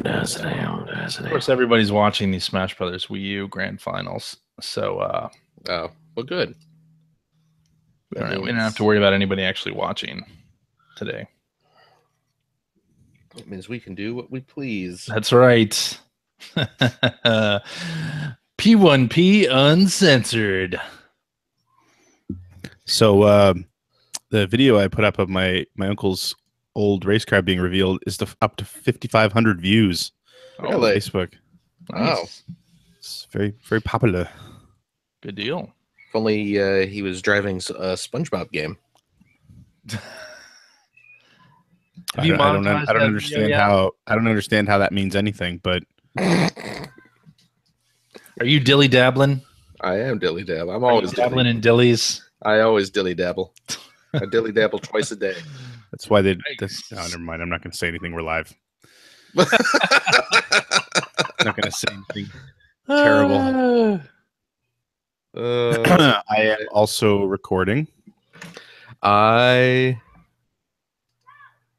Of course, everybody's watching these Smash Brothers Wii U grand finals, so Oh, well, good. we don't have to worry about anybody actually watching today. It means we can do what we please. That's right. P1P Uncensored. So the video I put up of my uncle's old race car being revealed is up to 5,500 views on Really? Facebook. Nice. It's very, very popular. Good deal. If only he was driving a SpongeBob game. Have you I don't monetized that understand video how I don't understand how that means anything, but Are you dilly dabbling? I am dilly dab. I'm Are you always dabbling in dillies. I always dilly dabble. I dilly dabble twice a day. that's why they. Never mind. I'm not going to say anything. We're live. I'm not going to say anything terrible. I am also recording.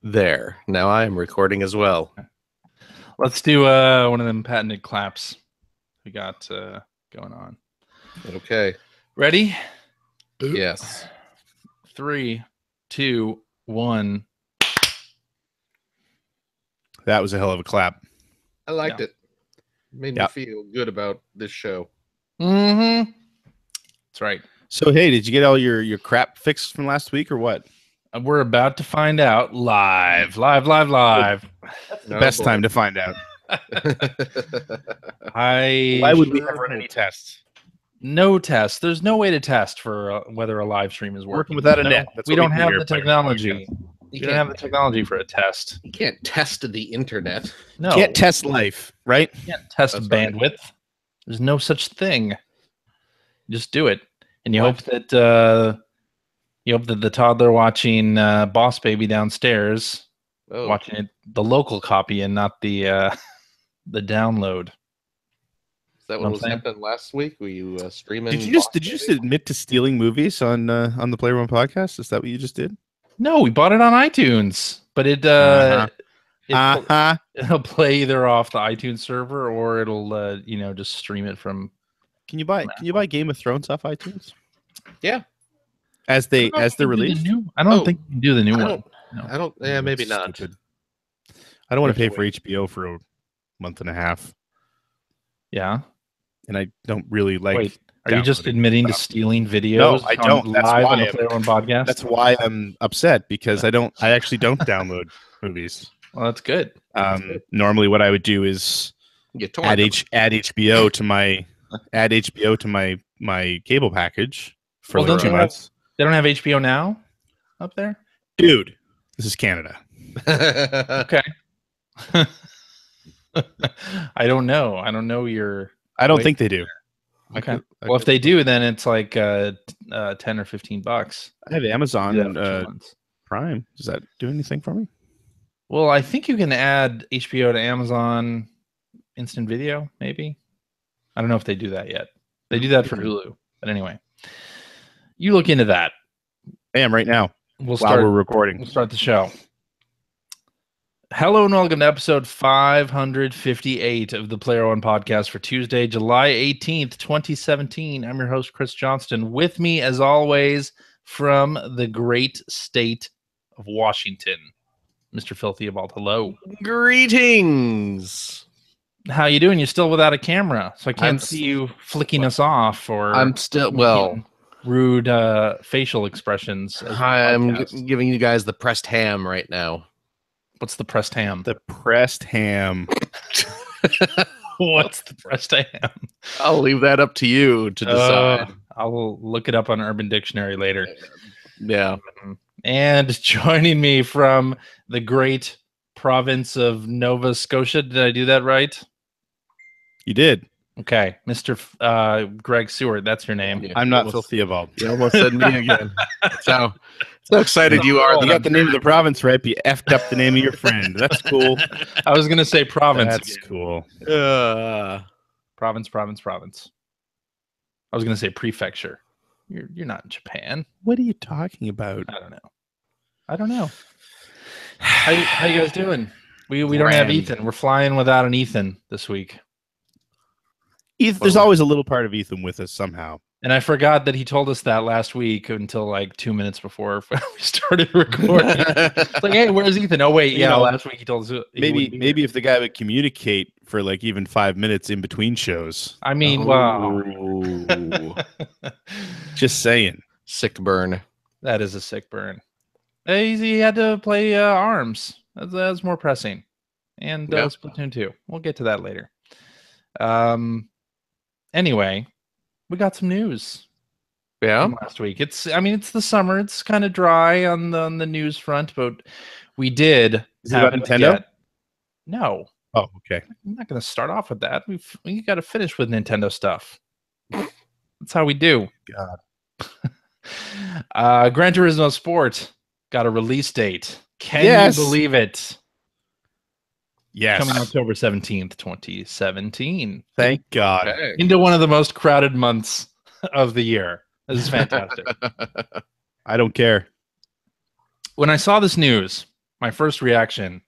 There. Now I am recording as well. Let's do one of them patented claps we got going on. Okay. Ready? Yes. 3, 2, 1. That was a hell of a clap. I liked Yeah. it. Made Yep. me feel good about this show. Mm-hmm. That's right. So hey, did you get all your crap fixed from last week or what? We're about to find out live. That's the best time to find out. Why would we have run any tests? No test. There's no way to test for whether a live stream is Working working. without a No, net. That's we what don't do have here the at Player technology. Podcast. We don't have the technology for a test. You can't test the internet. No, Can't test life, right? you can't test That's right. bandwidth. There's no such thing. Just do it, and you What? hope that the toddler watching Boss Baby downstairs Oh, watching it the local copy and not the the download. is that what what I'm was saying? happening last week? Were you streaming? Did you just Boss Baby? admit to stealing movies on the Player One podcast? Is that what you just did? No, we bought it on iTunes, but it Uh-huh. it'll play either off the iTunes server or it'll just stream it from. Can you buy Game of Thrones off iTunes? Yeah. As I don't know if they're you can do the released? new- I don't Oh, think you can do the new I one. don't. No. I don't. Yeah, maybe That's not. stupid. I don't want to You pay have to for HBO for a month and a half, Yeah. and I don't really like. Wait, are you just downloading admitting to stuff. stealing videos? No, I don't. On That's live on why the Player One podcast. That's why I'm upset because I actually don't download movies. Well, that's good. Normally, what I would do is You torrent add them. HBO to my cable package for Well, like don't 2 you have- months. They don't have HBO now up there. Dude, this is Canada. Okay. I don't know. I don't know your. I don't Wait. think they do. Okay. Well, if they do, then it's like $10 or $15. I have Amazon Do that for 2 months. Prime. Does that do anything for me? Well, I think you can add HBO to Amazon Instant Video, maybe. I don't know if they do that yet. They do that for Hulu. But anyway, you look into that. I am right now We'll while we're recording. We'll start the show. Hello and welcome to episode 558 of the Player One podcast for Tuesday, July 18th, 2017. I'm your host, Chris Johnston. With me, as always, from the great state of Washington, Mr. Phil Theobald. Hello. Greetings. How you doing? You're still without a camera, so I can't I'm see you flicking us off or I'm still making rude facial expressions. as we I'm podcast. giving you guys the pressed ham right now. What's the pressed ham? The pressed ham. What's the pressed ham? I'll leave that up to you to decide. I'll look it up on Urban Dictionary later. Yeah. And joining me from the great province of Nova Scotia. Did I do that right? You did. Okay. Mr. Greg Seward, that's your name. Yeah. I'm not Almost- Phil Theobald. You almost said me again. So excited you are. You that got I'm- the name of the province right, but you effed up the name of your friend. That's cool. I was going to say province. That's again. cool. Province. I was going to say prefecture. You're not in Japan. What are you talking about? I don't know. How you guys doing? We don't have Grand. Ethan. We're flying without an Ethan this week. There's always a little part of Ethan with us somehow. And I forgot that he told us that last week until like 2 minutes before we started recording. It's like, hey, where's Ethan? Oh, wait. Yeah, last week he told us. Maybe if the guy would communicate for like even 5 minutes in between shows. I mean, wow. Just saying. Sick burn. That is a sick burn. He had to play ARMS. That's more pressing. And Splatoon 2. We'll get to that later. Anyway, we got some news. Yeah. From last week. It's the summer. It's kind of dry on the news front, but we did. Is it about Nintendo? No. Oh, okay. I'm not going to start off with that. We got to finish with Nintendo stuff. That's how we do. God. Gran Turismo Sport got a release date. Can you believe it? Yes. Coming October 17th, 2017. Thank God. Okay. Into one of the most crowded months of the year. This is fantastic. I don't care. When I saw this news, my first reaction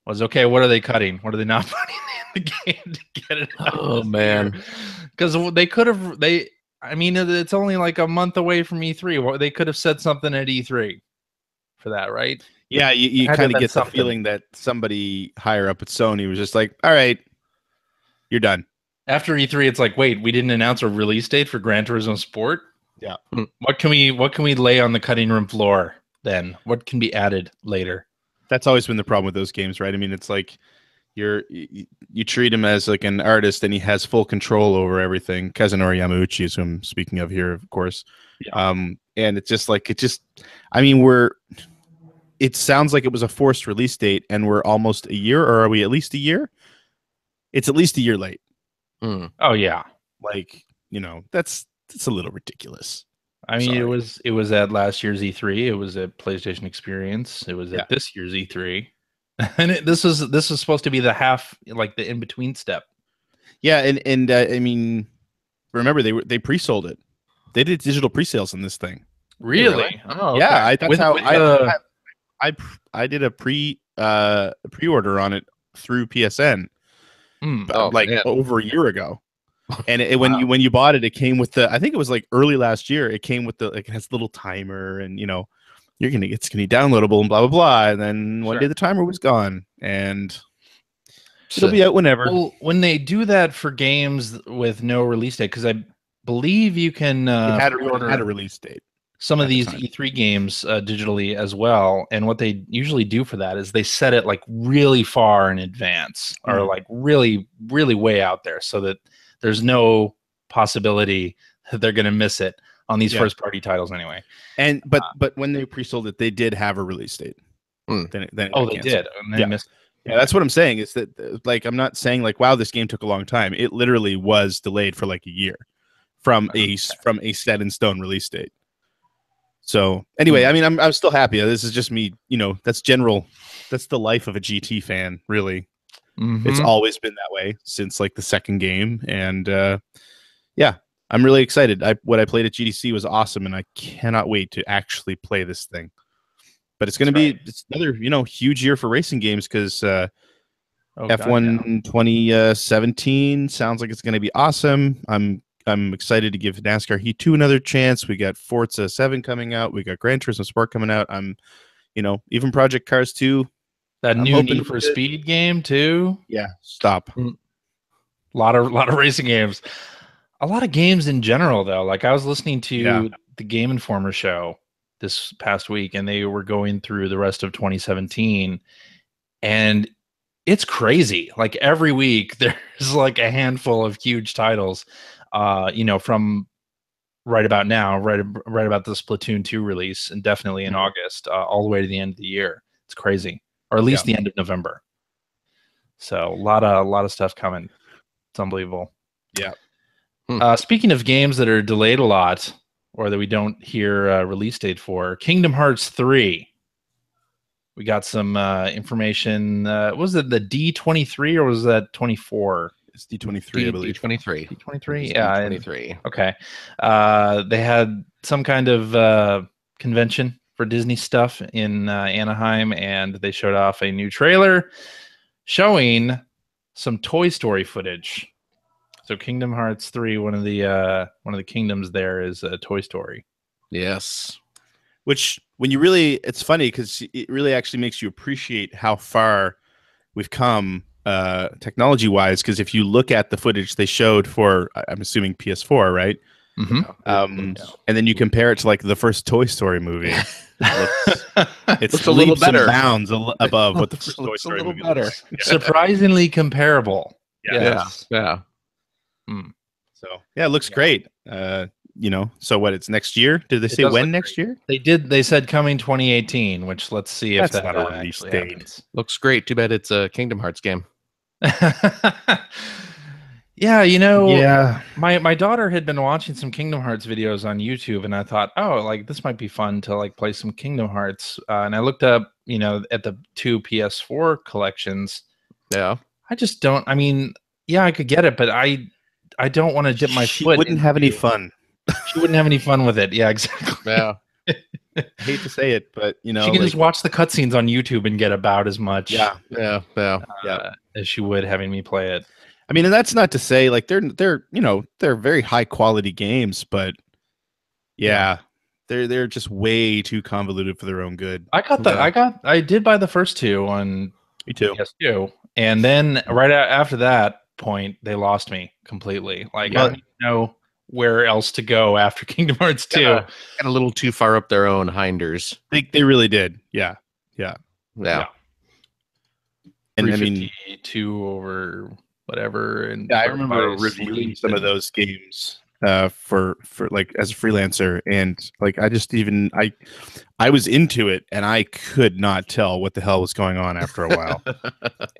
was, okay, what are they cutting? What are they not putting in the game to get it out? Oh, man. Because they could have, it's only like a month away from E3. They could have said something at E3 for that, right? Yeah, you kind of get the feeling that somebody higher up at Sony was just like, all right, you're done. After E3, it's like, wait, we didn't announce a release date for Gran Turismo Sport? Yeah. What can we lay on the cutting room floor then? What can be added later? That's always been the problem with those games, right? I mean, it's like you treat him as like an artist and he has full control over everything. Kazunori Yamauchi is who I'm speaking of here, of course. Yeah. And it's just like, it sounds like it was a forced release date and we're almost a year, or are we at least a year? It's at least a year late. Oh yeah. Like, that's a little ridiculous. I mean, it was at last year's E3. It was at PlayStation Experience. It was at this year's E3. And this is supposed to be the half, like the in-between step. Yeah, and I mean, remember they pre-sold it. They did digital pre-sales on this thing. Really? Oh, okay. Yeah, I did a pre-order on it through PSN, over a year ago. And when you bought it, it came with I think it was like early last year. It came with it has a little timer, and it's gonna be downloadable and blah blah blah. And then one day the timer was gone, and it'll be out whenever. Well, when they do that for games with no release date, because I believe you can had a release date. Some of these E3 games digitally as well, and what they usually do for that is they set it like really far in advance, or like really, really way out there, so that there's no possibility that they're going to miss it on these first-party titles anyway. And but when they pre-sold it, they did have a release date. Then they did. And they missed. Yeah, that's what I'm saying. Is that like I'm not saying like, wow, this game took a long time. It literally was delayed for like a year from a set in stone release date. So anyway, I mean, I'm still happy. This is just me. That's general. That's the life of a GT fan, really. Mm-hmm. It's always been that way since like the second game, and I'm really excited. What I played at GDC was awesome, and I cannot wait to actually play this thing. But it's going to be it's another huge year for racing games because F1 2017 sounds like it's going to be awesome. I'm excited to give NASCAR Heat 2 another chance. We got Forza 7 coming out. We got Gran Turismo Sport coming out. Even Project Cars 2. That new Need for Speed game too. Yeah, stop. A lot of racing games. A lot of games in general, though. Like I was listening to the Game Informer show this past week, and they were going through the rest of 2017, and it's crazy. Like every week, there's like a handful of huge titles. From right about now, right about the Splatoon 2 release, and definitely in August, all the way to the end of the year. It's crazy, or at least the end of November. So a lot of stuff coming. It's unbelievable. Yeah. Speaking of games that are delayed a lot, or that we don't hear release date for, Kingdom Hearts 3. We got some information. Was it the D23 or was that 24? It's D23, I believe. D23. D23? Yeah. D23. Okay. They had some kind of convention for Disney stuff in Anaheim, and they showed off a new trailer showing some Toy Story footage. So Kingdom Hearts 3, one of the kingdoms there is Toy Story. Yes. Which, when you really, it's funny because it really actually makes you appreciate how far we've come technology-wise. Because if you look at the footage they showed for, I'm assuming PS4, right? Mm-hmm. And then you compare it to like the first Toy Story movie. It's Looks a little leaps and better. bounds above what the first Toy Looks a Story little movie better. looks. Yeah. Surprisingly comparable. Yes. Yeah. So yeah, it looks great. So what? It's next year. Did they say when next year? They did. They said coming 2018. Which let's see if That's that not a release actually date. happens. Looks great. Too bad it's a Kingdom Hearts game. Yeah, Yeah. my daughter had been watching some Kingdom Hearts videos on YouTube, and I thought, oh, like this might be fun to like play some Kingdom Hearts. And I looked up, at the 2 PS4 collections. Yeah. I just don't. I mean, yeah, I could get it, but I don't want to dip my She foot. wouldn't have any fun. She wouldn't have any fun with it. Yeah, exactly. Yeah. I hate to say it, but she can just watch the cutscenes on YouTube and get about as much. Yeah. As she would having me play it. I mean, and that's not to say like they're very high quality games, but yeah, they're just way too convoluted for their own good. I did buy the first 2 on Me too. PS2, and then right after that point, they lost me completely. Like I don't even know where else to go after Kingdom Hearts 2. Got a little too far up their own hinders. They really did. Yeah. Yeah. And I mean, 2 over whatever. And I remember reviewing some of those games for like as a freelancer, and like I was into it, and I could not tell what the hell was going on after a while.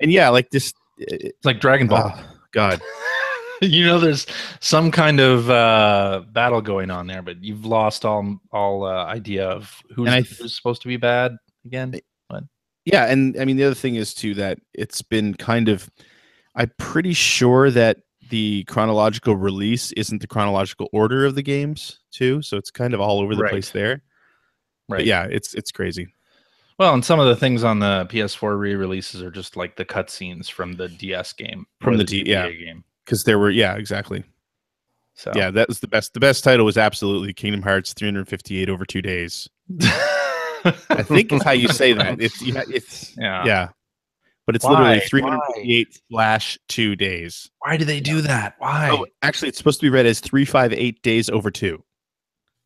And yeah, like this, it's like Dragon Ball. Oh, God. There's some kind of battle going on there, but you've lost all idea of who's supposed to be bad again. Yeah, and I mean the other thing is too that it's been kind of, I'm pretty sure that the chronological release isn't the chronological order of the games too, so it's kind of all over the place there. Right. But yeah, it's crazy. Well, and some of the things on the PS4 re-releases are just like the cutscenes from the DS game, from the game, because there were exactly. So yeah, that was the best. The best title was absolutely Kingdom Hearts 358 over 2 days. I think is how you say that. It's but it's literally 358/2 days. Why do they do that? Why? Oh, actually, it's supposed to be read as 358 days over 2.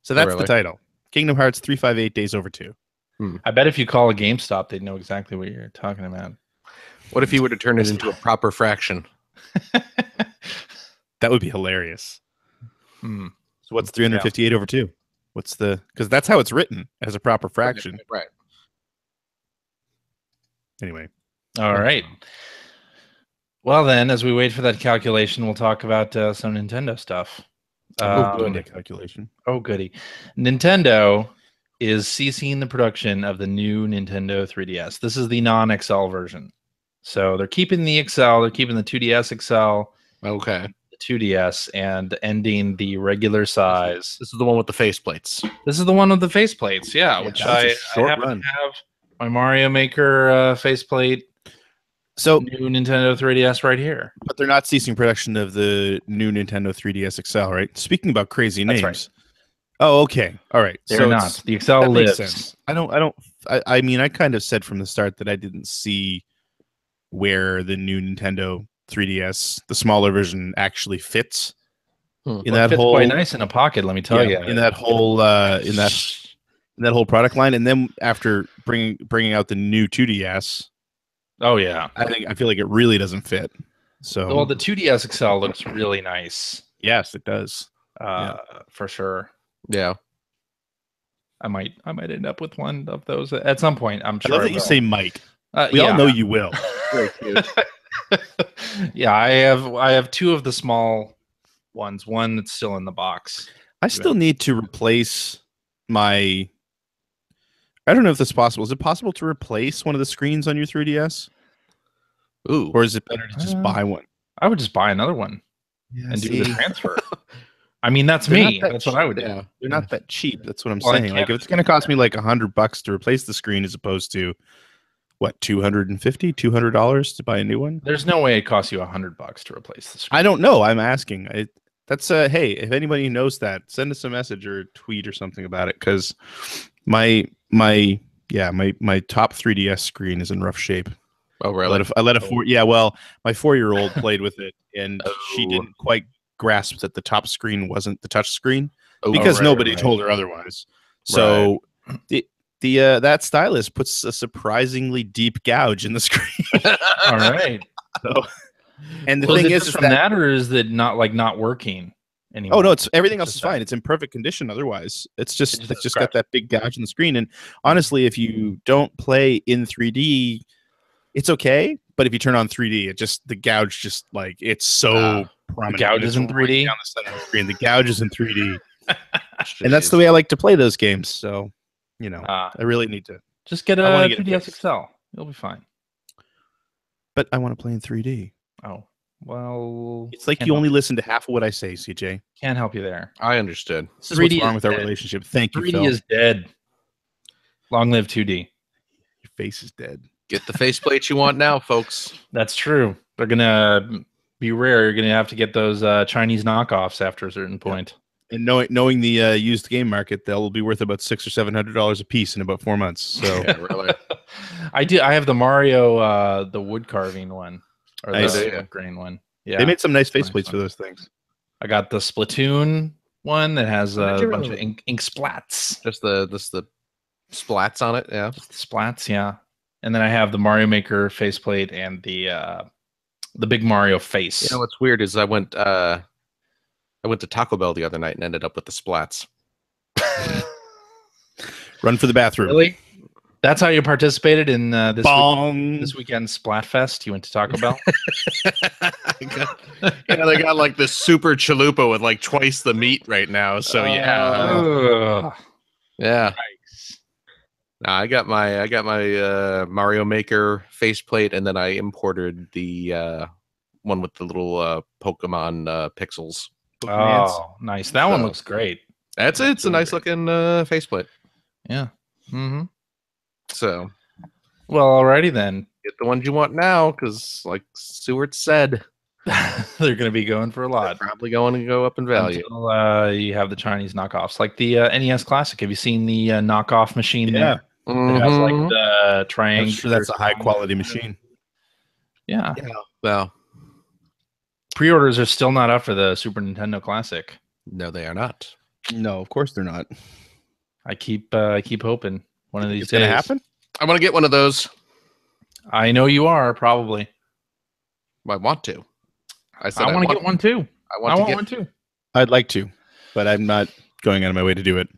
So that's the title. Kingdom Hearts 358 days over 2. I bet if you call a GameStop, they'd know exactly what you're talking about. What if you were to turn it into a proper fraction? That would be hilarious. So what's 358 over 2? What's because that's how it's written, as a proper fraction. Right. Anyway. All right. Well, then, as we wait for that calculation, we'll talk about some Nintendo stuff. Calculation. Oh, goody. Nintendo is ceasing the production of the new Nintendo 3DS. This is the non-XL version. So they're keeping the XL, they're keeping the 2DS XL. Okay. The 2DS, and ending the regular size. This is the one with the faceplates. This is the one with the faceplates, which I happen to have my Mario Maker faceplate. So new Nintendo 3DS right here. But they're not ceasing production of the new Nintendo 3DS XL, right? Speaking about crazy names. Right. Oh, okay. All right. They're not. The XL lives. I mean, I kind of said from the start that I didn't see where the new Nintendo 3DS, the smaller version, actually fits. It fits quite nice in a pocket, let me tell you. In that whole in that whole product line, and then after bringing out the new 2DS. Oh yeah, I feel like it really doesn't fit. So well, the 2DS XL looks really nice. Yes, it does. For sure. Yeah, I might end up with one of those at some point. I'm sure. I love that you say might. We all know you will. Very cute. Yeah, I have 2 of the small ones. One that's still in the box. I still need to replace my. I don't know if this is possible. Is it possible to replace one of the screens on your 3DS? Ooh. Or is it better to just buy one? I would just buy another one and do the transfer. I mean, that's They're me. not that That's what I would do. Yeah. They're not that cheap. That's what I'm Well, I saying. Like, can't- if it's going to cost me like $100 to replace the screen as opposed to what, $200 to buy a new one? There's no way it costs you $100 to replace the screen. I don't know. I'm asking. That's hey, if anybody knows that, send us a message or a tweet or something about it, because my top 3DS screen is in rough shape. Oh, really? I let a four. Yeah, well, my 4-year-old played with it, and she Oh. didn't quite grasp that the top screen wasn't the touch screen Oh, because right, nobody right. told her otherwise. So the that stylus puts a surprisingly deep gouge in the screen. All right. And the Well, thing is it is just that from that, or is it not working anymore? oh no, it's everything else Just is that. fine. It's in perfect condition. Otherwise, it's just It's it's just just got that big gouge in the screen. And honestly, if you don't play in 3D, it's okay. But if you turn on 3D, it just the gouge just like it's so prominent. gouge and is it's in right 3D? down the center of the screen. The gouge is in 3D, and that's the way I like to play those games. So I really need to. Just get I a wanna get it 3DS fixed. XL. You'll be fine. But I want to play in 3D. Oh, well. It's like can't you help- only listen to half of what I say, CJ. Can't help you there. I understood. This is what's 3D wrong is with our dead. relationship. Thank you, 3D Phil. is dead. Long live 2D. Your face is dead. Get the faceplate you want now, folks. That's true. They're gonna be rare. You're gonna have to get those Chinese knockoffs after a certain point. And knowing the used game market, they'll be worth about $600 or $700 a piece in about 4 months. So Yeah, really. I have the Mario, the wood carving one, or Nice. the Yeah. wood grain one. Yeah, they made some nice Nice faceplates one. for those things. I got the Splatoon one that has Oh, did a you bunch of really? ink splats. Just the splats on it. Yeah. Just the splats, yeah. And then I have the Mario Maker faceplate and the big Mario face. You know what's weird is I went to Taco Bell the other night and ended up with the splats. Run for the bathroom. Really? That's how you participated in Bong. this weekend's Splatfest? You went to Taco Bell? They got like this super chalupa with like twice the meat right now. So yeah, Ugh. yeah. Nah, I got my Mario Maker faceplate, and then I imported the one with the little Pokemon pixels. Oh, nice. That one So- looks great. It's a nice looking faceplate. Yeah. Mm-hmm. So Well, alrighty then. get the ones you want now, because like Seward said, They're going to be going for a lot. probably going to go up in value. Until you have the Chinese knockoffs, like the NES Classic. Have you seen the knockoff machine? Yeah, there? It has like Mhm. the I'm triangle. sure that's a high quality machine. Yeah. Well, Pre-orders are still not up for the Super Nintendo Classic. no, they are not. No, of course they're not. I keep hoping one of these It's days. gonna happen. I want to get one of those. I know you are probably. I want to. I said I want to get one too. I I want want to one too. I'd like to, but I'm not going out of my way to do it.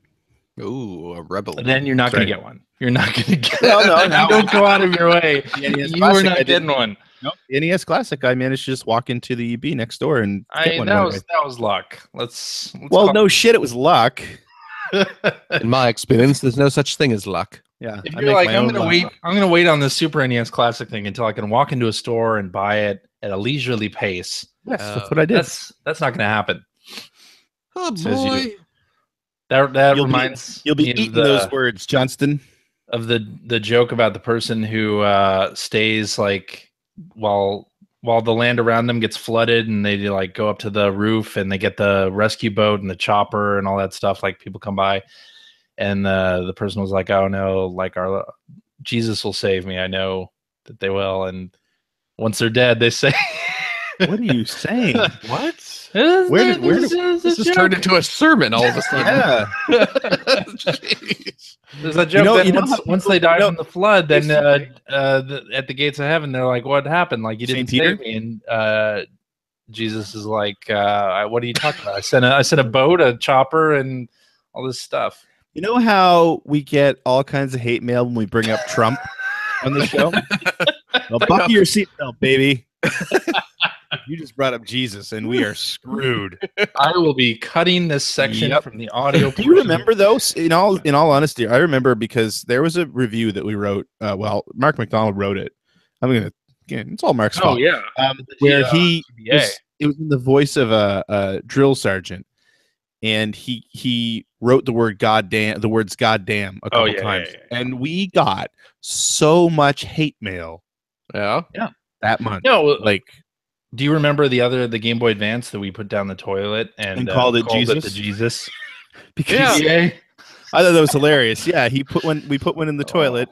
get. Ooh, a rebel. But then you're not going to Right. get one. You're not going to get. No, no, You no. don't go out of your way. The NES You Classic, were not I didn't. getting one. Nope. The NES Classic, I managed to just walk into the EB next door and get one. That one was way. that was luck. Let's Well, call- no shit, it was luck. In my experience, there's no such thing as luck. Yeah, If I you're make like, my I'm own gonna luck. wait. I'm gonna wait on this Super NES Classic thing until I can walk into a store and buy it at a leisurely pace. Yes, that's what I did. That's not gonna happen. Oh Says you. That You'll be- reminds You'll be me of eating the, those words, Johnston. of the joke about the person who stays like while the land around them gets flooded and they like go up to the roof and they get the rescue boat and the chopper and all that stuff. Like people come by and the person was like, "Oh no, like our Jesus will save me. I know that they will." And once they're dead, they say, What are you saying? What? Where did- This has turned into a sermon all of a sudden. Yeah. Jeez. There's a joke that you know once, how- once they die you know- from the flood, then at the gates of heaven, they're like, "What happened? Like you didn't Saint Peter? save me." And Jesus is like, "What are you talking about? I sent a boat, a chopper, and all this stuff." You know how we get all kinds of hate mail when we bring up Trump on the show? Well, buckle your seatbelt, baby. You just brought up Jesus, and we are screwed. I will be cutting this section Yep. from the audio. Do you remember those? In all honesty, I remember because there was a review that we wrote. Well, Mark McDonald wrote it. Again, it's all Mark's Oh fault. yeah, Where he Yeah. it was in the voice of a drill sergeant, and he wrote the words goddamn a couple times, and we got so much hate mail Yeah. that month. No, like, do you remember the Game Boy Advance that we put down the toilet and called it the Jesus? Jesus? Because Yeah. I thought that was hilarious. Yeah, we put one in the toilet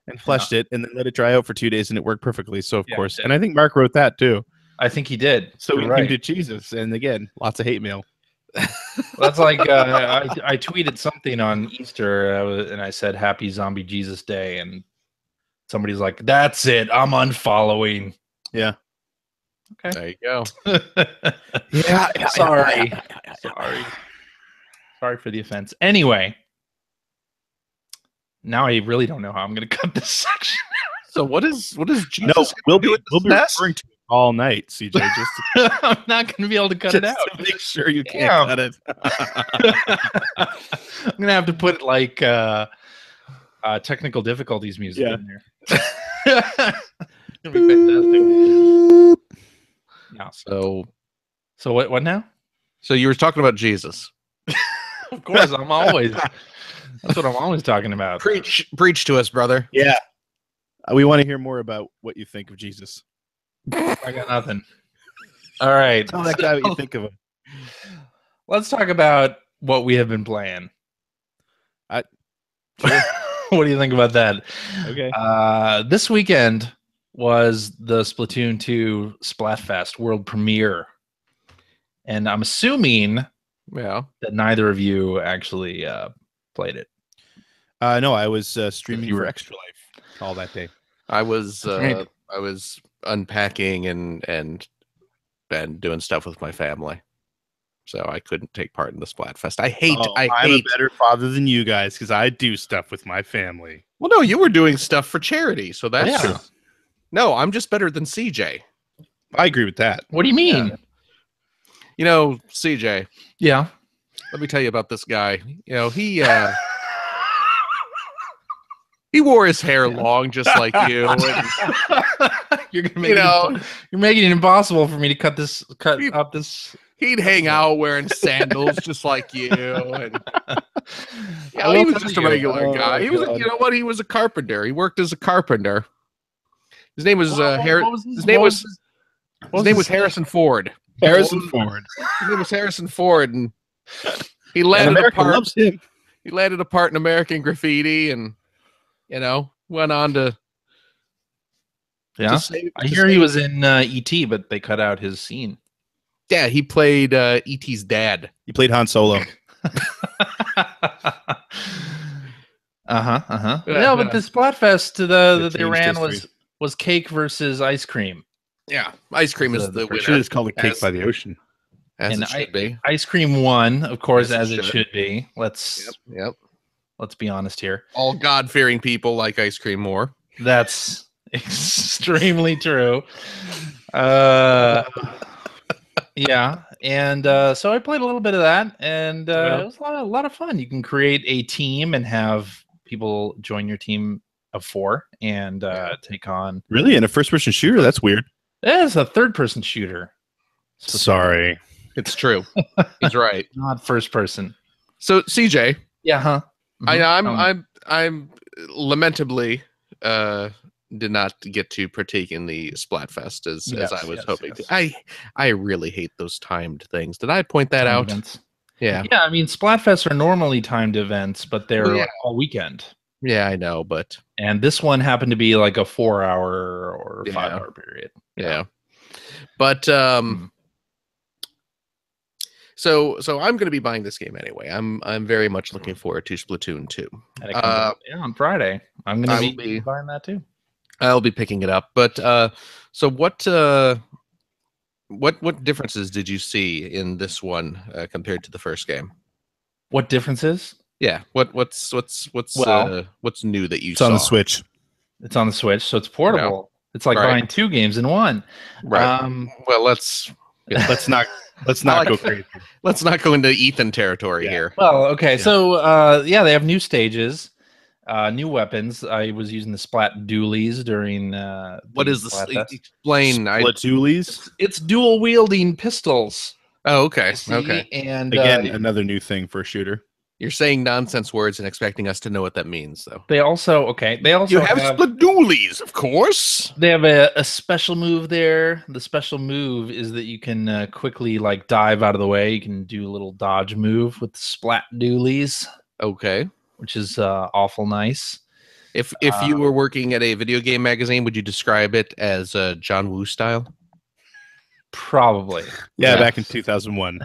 and flushed it, and then let it dry out for 2 days, and it worked perfectly. So of course, and I think Mark wrote that too. I think he did. So You're we named it Jesus, and again, lots of hate mail. That's like I tweeted something on Easter and I said Happy Zombie Jesus Day, and somebody's like, "That's it, I'm unfollowing." Yeah. Okay. There you go. Yeah. Sorry for the offense. Anyway, now I really don't know how I'm going to cut this section. So what is Jesus? No, we'll be mess? referring to it all night, CJ. Just I'm not going to be able to cut it out. to make sure you can't cut it. I'm going to have to put like technical difficulties music in there. It'll be fantastic. Yeah. So what now? So you were talking about Jesus. Of course, I'm always. That's what I'm always talking about. Preach to us, brother. Yeah. We want to hear more about what you think of Jesus. I got nothing. All right. Tell that guy what you think of him. Let's talk about what we have been playing. What do you think about that? Okay. This weekend was the Splatoon 2 Splatfest world premiere. And I'm assuming that neither of you actually played it. No, I was streaming for Extra Life all that day. I was unpacking and doing stuff with my family, so I couldn't take part in the Splatfest. I'm a better father than you guys because I do stuff with my family. Well, no, you were doing stuff for charity, so that's true. No, I'm just better than CJ. I agree with that. What do you mean? Yeah. You know, CJ. Yeah. Let me tell you about this guy. You know, he wore his hair long, just like you. And, you're making it impossible for me to cut up this. He'd hang out wearing sandals, just like you. And he was just a regular guy. He was, you know what? He was a carpenter. He worked as a carpenter. His name was His name was Harrison Ford. Harrison Ford. His name was Harrison Ford, and he landed a part. Loves him. He landed a part in American Graffiti, and went on to. Yeah, I hear he was in E.T., but they cut out his scene. Yeah, he played E.T.'s dad. He played Han Solo. Yeah, but the Splatfest that they ran was cake versus ice cream. Yeah, ice cream is the winner. Should have called it Cake by the Ocean. As it should be. Ice cream won, of course, as it should be. Let's be honest here. All God-fearing people like ice cream more. That's extremely true. Yeah, and so I played a little bit of that, and it was a lot of fun. You can create a team and have people join your team of 4 and take on. Really, in a first-person shooter? That's weird. It's a third-person shooter. Sorry, it's true. He's right. Not first person. So CJ, yeah, huh? Mm-hmm. I'm lamentably did not get to partake in the Splatfest as I was hoping to. I really hate those timed things. Did I point that out? Events. Yeah. I mean, Splatfests are normally timed events, but they're all weekend. Yeah, I know, and this one happened to be like a 4-hour or 5-hour period. Yeah. But so I'm going to be buying this game anyway. I'm very much looking forward to Splatoon 2. And it comes out, on Friday. I'm going to be buying that too. I'll be picking it up. But so what differences did you see in this one compared to the first game? What differences? Yeah. What's new that you saw? It's on the Switch. It's on the Switch, so it's portable. It's like buying 2 games in one. Right. Well, let's not go crazy. Let's not go into Ethan territory here. Well, okay. So they have new stages, new weapons. I was using the Splat Dualies during what is this? Explain. Splat Dualies? It's dual wielding pistols. Oh, okay. See, Okay. and Again, another new thing for a shooter. You're saying nonsense words and expecting us to know what that means, though. they also You have Spladoolies, of course. They have a special move there. The special move is that you can quickly like dive out of the way. You can do a little dodge move with splat doolies, Okay. which is awful nice. If you were working at a video game magazine, would you describe it as John Woo style? Probably. Yeah, back in 2001.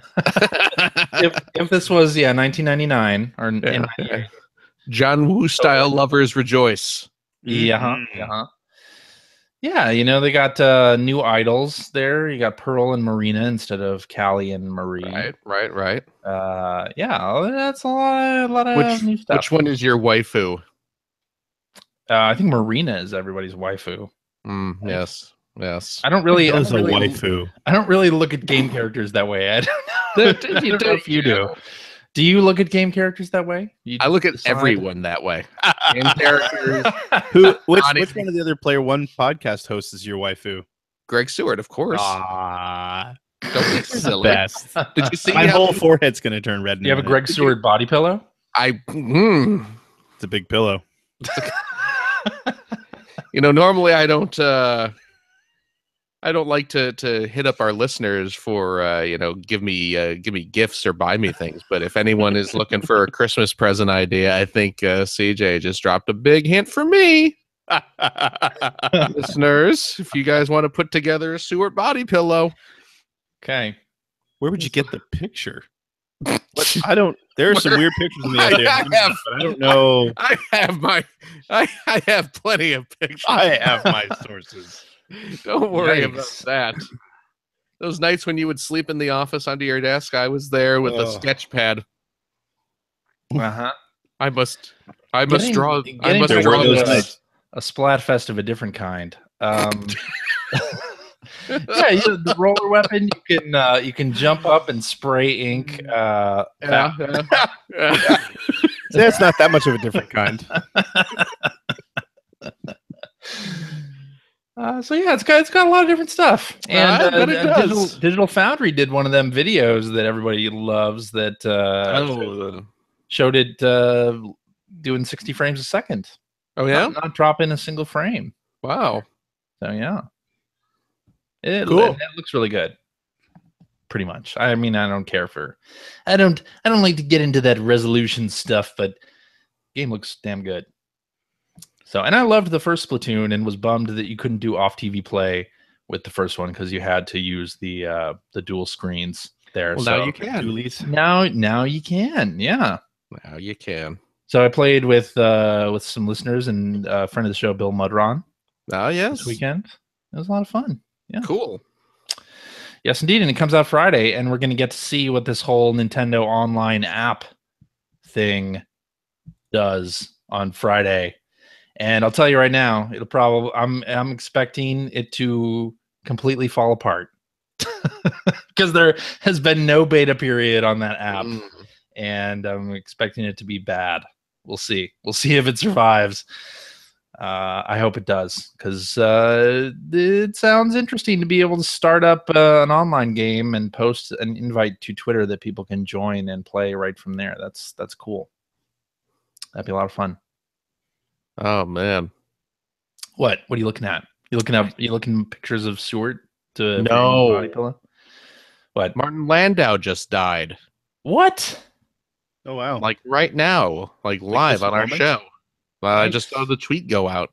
if this was 1999 or in 98. John Woo style lovers rejoice. Yeah. Yeah, they got new idols there. You got Pearl and Marina instead of Callie and Marie. Right. Yeah, that's a lot of new stuff. Which one is your waifu? I think Marina is everybody's waifu. Yes. I don't really. Waifu. I don't really look at game characters that way. I don't know if you do. Do you look at game characters that way? I look at everyone that way. Game characters. Which one of the other Player One podcast hosts is your waifu? Greg Stewart, of course. Don't be silly. Best. Did you see my whole forehead's gonna turn red? You have a Greg Stewart body pillow? It's a big pillow. Normally I don't like to hit up our listeners for give me gifts or buy me things. But if anyone is looking for a Christmas present idea, I think CJ just dropped a big hint for me. Listeners, if you guys want to put together a Stewart body pillow, okay. Where would you get the picture? I don't. There are some weird pictures of me out there, but I don't know. I have plenty of pictures. I have my sources. Don't worry about that. Those nights when you would sleep in the office under your desk, I was there with a sketch pad. I must draw. I must draw a Splatfest of a different kind. The roller weapon. You can jump up and spray ink. That's not that much of a different kind. It's got a lot of different stuff. And Digital Foundry did one of them videos that everybody loves that showed it doing 60 frames a second. Oh yeah, not dropping a single frame. Wow. So yeah, it looks really good. Pretty much. I mean, I don't care for. I don't like to get into that resolution stuff, but the game looks damn good. So, and I loved the first Splatoon and was bummed that you couldn't do off TV play with the first one because you had to use the dual screens there. Well, so now you can. Now you can. Yeah. Now you can. So I played with some listeners and a friend of the show, Bill Mudron. Oh yes. This weekend. It was a lot of fun. Yeah. Cool. Yes, indeed. And it comes out Friday, and we're going to get to see what this whole Nintendo Online app thing does on Friday. And I'll tell you right now, it'll probably I'm expecting it to completely fall apart because there has been no beta period on that app, and I'm expecting it to be bad. We'll see. We'll see if it survives. I hope it does because it sounds interesting to be able to start up an online game and post an invite to Twitter that people can join and play right from there. That's cool. That'd be a lot of fun. Oh man, what are you looking at? You looking at pictures of Stewart? No. Body pillow? What? Martin Landau just died. What? Oh wow! Like right now, like live on our show. I just saw the tweet go out.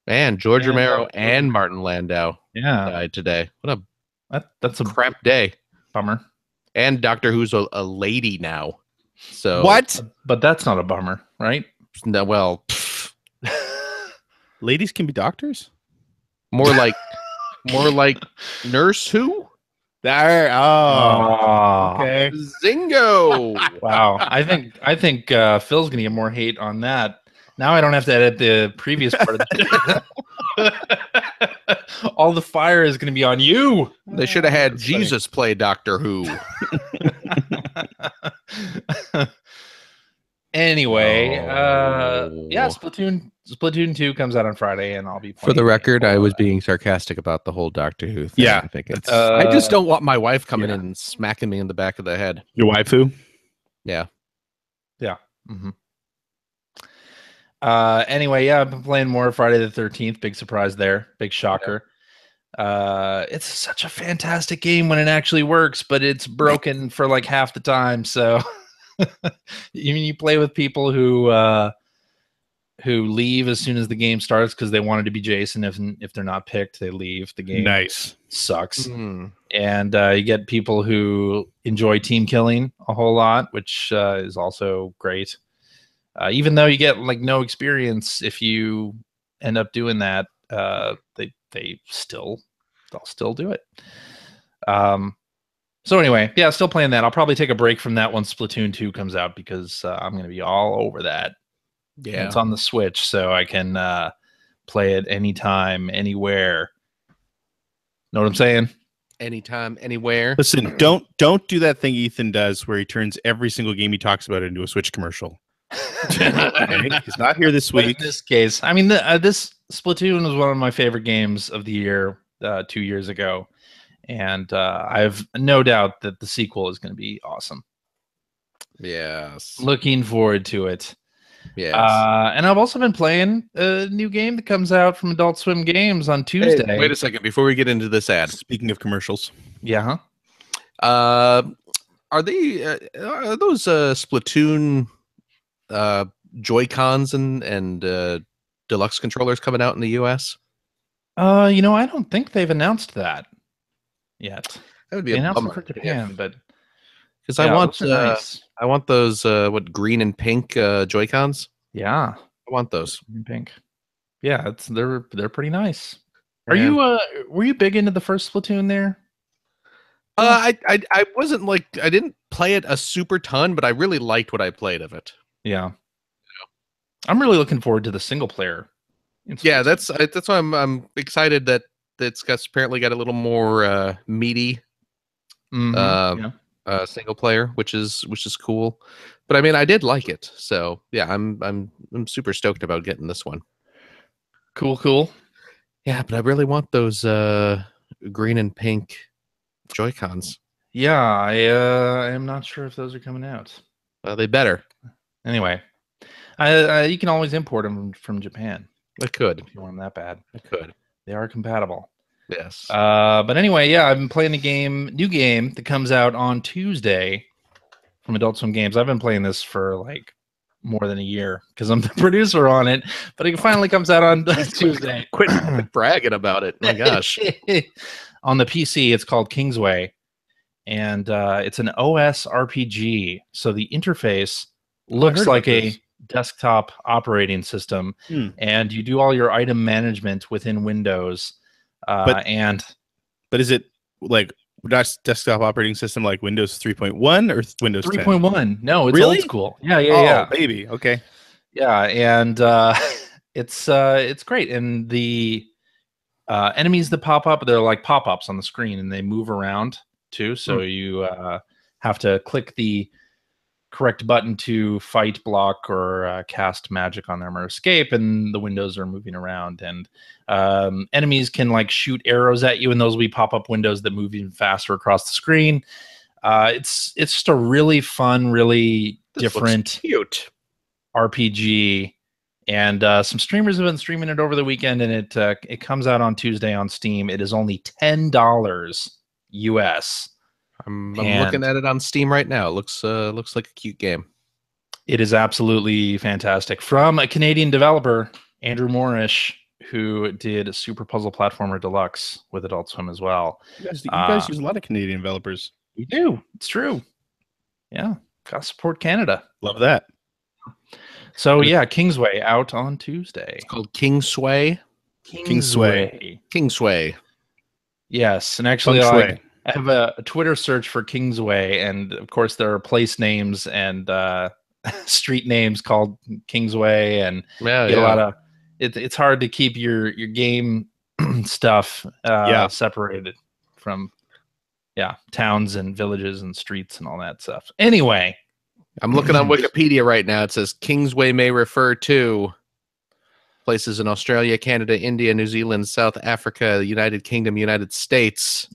Man, George Romero and Martin Landau died today. What that's a crap day. Bummer. And Doctor Who's a lady now. So what? But that's not a bummer, right? No, well, ladies can be doctors. More like Nurse Who. There. Oh, okay. Zingo. Wow. I think Phil's gonna get more hate on that. Now I don't have to edit the previous part of the all the fire is going to be on you. They should have had Jesus play Doctor Who. Anyway, yeah, Oh. Splatoon 2 comes out on Friday, and I'll be playing. For the record, I was that. being sarcastic about the whole Doctor Who thing. Yeah, I'm thinking, that's- I just don't want my wife coming yeah. in and smacking me in the back of the head. Your waifu? Yeah. Mm-hmm. Anyway, yeah, I've been playing more Friday the 13th. Big surprise there. Big shocker. It's such a fantastic game when it actually works, but it's broken for like half the time. So you play with people who leave as soon as the game starts because they wanted to be Jason. If they're not picked, they leave. The game Nice. sucks. Mm. And you get people who enjoy team killing a whole lot, which is also great. Even though you get like no experience if you end up doing that, they'll still do it. So anyway, yeah, still playing that. I'll probably take a break from that once Splatoon 2 comes out because I'm going to be all over that. Yeah. It's on the Switch, so I can play it anytime, anywhere. Know what I'm saying? Anytime, anywhere. Listen, don't do that thing Ethan does where he turns every single game he talks about into a Switch commercial. Okay? He's not here this But in week. this case, I mean, this Splatoon was one of my favorite games of the year 2 years ago, and I have no doubt that the sequel is going to be awesome. Yes. Looking forward to it. Yes. And I've also been playing a new game that comes out from Adult Swim Games on Tuesday. Hey, wait a second before we get into this ad. Speaking of commercials, Yeah. Are those Splatoon Joy-Cons and deluxe controllers coming out in the US? I don't think they've announced that yet. That would be They a announced it bummer for Japan, but because yeah, I want those are nice. I want those green and pink Joy-Cons. Yeah, I want those. in pink. Yeah, they're pretty nice. Are Yeah. you were you big into the first Splatoon there? I wasn't like I didn't play it a super ton, but I really liked what I played of it. Yeah. I'm really looking forward to the single player. in Yeah, Splatoon. that's why I'm excited that it's apparently got a little more meaty Mhm, yeah. single player, which is cool. But I mean, I did like it, so yeah, I'm super stoked about getting this one. Cool. Yeah, but I really want those green and pink Joy-Cons. Yeah, I am not sure if those are coming out. They better. Anyway, you can always import them from Japan I could. if you want them that bad. I could. They are compatible. Yes. But anyway, yeah, I've been playing new game that comes out on Tuesday from Adult Swim Games. I've been playing this for like more than a year because I'm the producer on it, but it finally comes out on Tuesday. Quit bragging about it. My gosh. On the PC, it's called Kingsway, and it's an OS RPG. So the interface looks heard like about a this. desktop operating system, and you do all your item management within Windows. But is it like that's desktop operating system like Windows 3.1 or Windows 10? 3.1. No, it's Really? old school. Yeah. Oh, baby. Okay. Yeah, and it's great. And the enemies that pop up, they're like pop-ups on the screen, and they move around too. So you have to click the correct button to fight, block, or cast magic on them or escape, and the windows are moving around. And enemies can like shoot arrows at you, and those will be pop-up windows that move even faster across the screen. It's just a really fun, really different cute RPG, and some streamers have been streaming it over the weekend, and it comes out on Tuesday on Steam. It is only $10 US. I'm looking at it on Steam right now. It looks like a cute game. It is absolutely fantastic from a Canadian developer, Andrew Moorish, who did Super Puzzle Platformer Deluxe with Adult Swim as well. You guys use a lot of Canadian developers. We do. It's true. Yeah, gotta support Canada. Love that. So yeah, Kingsway out on Tuesday. It's called Kingsway. Kingsway. Yes, and actually, Feng like, Shui. I have a Twitter search for Kingsway, and of course there are place names and street names called Kingsway, and Yeah, get a lot of. It's hard to keep your game stuff separated from towns and villages and streets and all that stuff. Anyway, I'm looking on Wikipedia right now. It says Kingsway may refer to places in Australia, Canada, India, New Zealand, South Africa, United Kingdom, United States.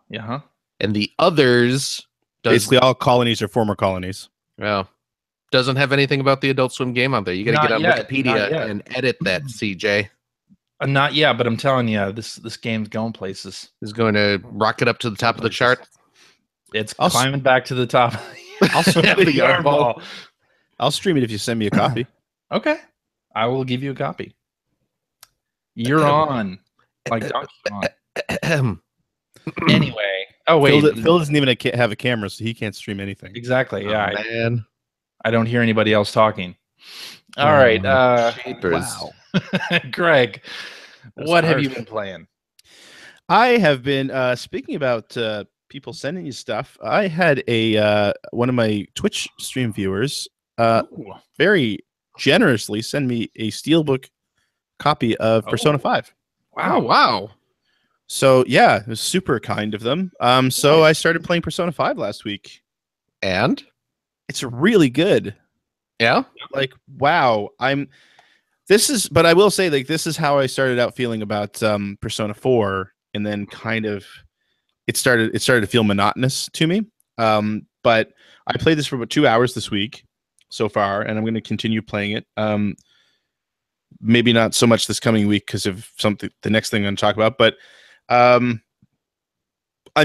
Yeah. And the others Basically, all colonies are former colonies. Well, doesn't have anything about the Adult Swim game on there. You got to get on Wikipedia and edit that, CJ. Not yet, but I'm telling you, this game's going places. Is going to rocket up to the top of the chart. It's climbing back to the top. I'll stream it if you send me a copy. Okay, I will give you a copy. You're on, like Donkey Kong. Anyway, oh wait, Phil doesn't even have a camera, so he can't stream anything. Exactly. Yeah, man. I don't hear anybody else talking. All right, wow. Greg, what have you been playing? I have been speaking about people sending you stuff. I had a one of my Twitch stream viewers very generously send me a Steelbook copy of Persona 5. Wow. So yeah, it was super kind of them. So I started playing Persona 5 last week. And it's really good. Yeah. Like, wow. But I will say, like, this is how I started out feeling about Persona 4, and then kind of it started to feel monotonous to me. But I played this for about 2 hours this week so far, and I'm going to continue playing it. Maybe not so much this coming week because of the next thing I'm going to talk about, but I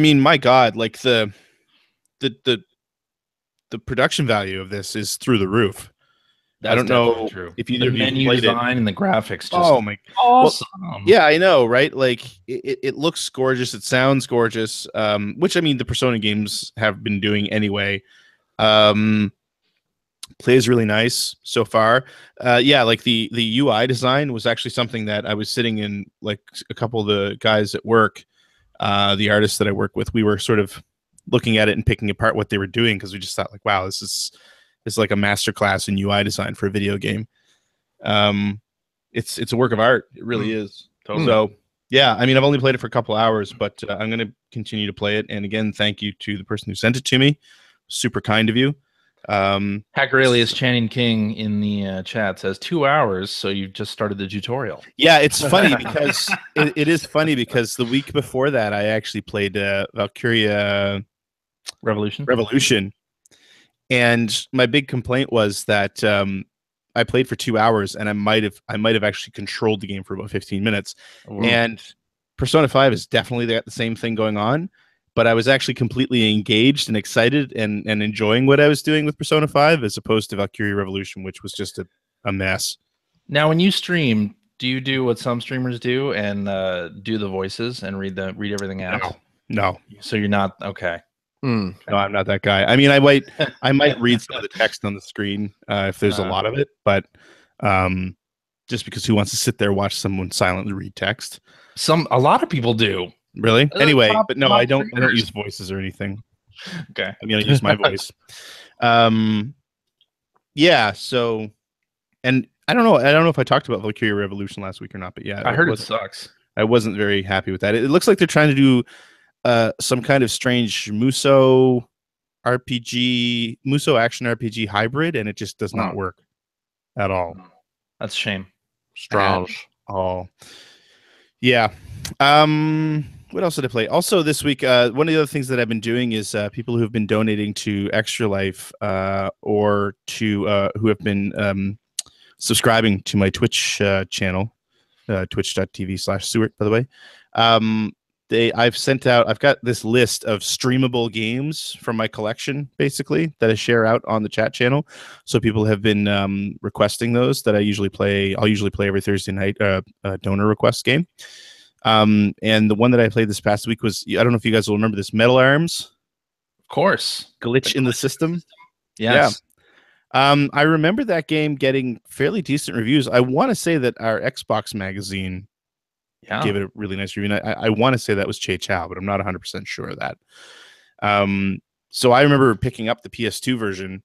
mean, my God, like the production value of this is through the roof. That's I don't know if either the menu design and the graphics. Just oh my, awesome! Well, yeah, I know, right? Like it looks gorgeous. It sounds gorgeous. Which I mean, the Persona games have been doing anyway. Plays really nice so far. Yeah, like the UI design was actually something that I was sitting in, like a couple of the guys at work, the artists that I work with, we were sort of looking at it and picking apart what they were doing because we just thought, like, wow, this is like a masterclass in UI design for a video game. It's a work of art. It really is. Totally. So yeah, I mean, I've only played it for a couple hours, but I'm going to continue to play it. And again, thank you to the person who sent it to me. Super kind of you. Hackeralius Channing King in the chat says 2 hours, so you just started the tutorial. Yeah, it's funny because it is funny because the week before that I actually played Valkyria Revolution, and my big complaint was that I played for 2 hours and I might have actually controlled the game for about 15 minutes. Ooh. And Persona 5 is definitely got the same thing going on. But I was actually completely engaged and excited and enjoying what I was doing with Persona 5 as opposed to Valkyria Revolution, which was just a mess. Now, when you stream, do you do what some streamers do and do the voices and read everything out? No. So you're not okay. No, I'm not that guy. I mean, I might read some of the text on the screen if there's a lot of it, but just because who wants to sit there and watch someone silently read text? A lot of people do. Really? Anyway, but no, I don't use voices or anything. Okay. I mean, I use my voice. Yeah, so, and I don't know if I talked about Valkyria Revolution last week or not, but yeah. I heard it sucks. I wasn't very happy with that. It looks like they're trying to do some kind of strange Muso action RPG hybrid, and it just does not work at all. That's a shame. Strange. Oh. Yeah. What else did I play? Also this week, one of the other things that I've been doing is people who have been donating to Extra Life or to who have been subscribing to my Twitch channel, twitch.tv/Sewart, by the way. I've got this list of streamable games from my collection, basically, that I share out on the chat channel. So people have been requesting those that I usually play. I'll usually play every Thursday night, a donor request game. And the one that I played this past week was, I don't know if you guys will remember this, Metal Arms. Of course. Glitch in the System. Yes. Yeah. I remember that game getting fairly decent reviews. I want to say that our Xbox magazine gave it a really nice review. And I want to say that was Che Chow, but I'm not 100% sure of that. So I remember picking up the PS2 version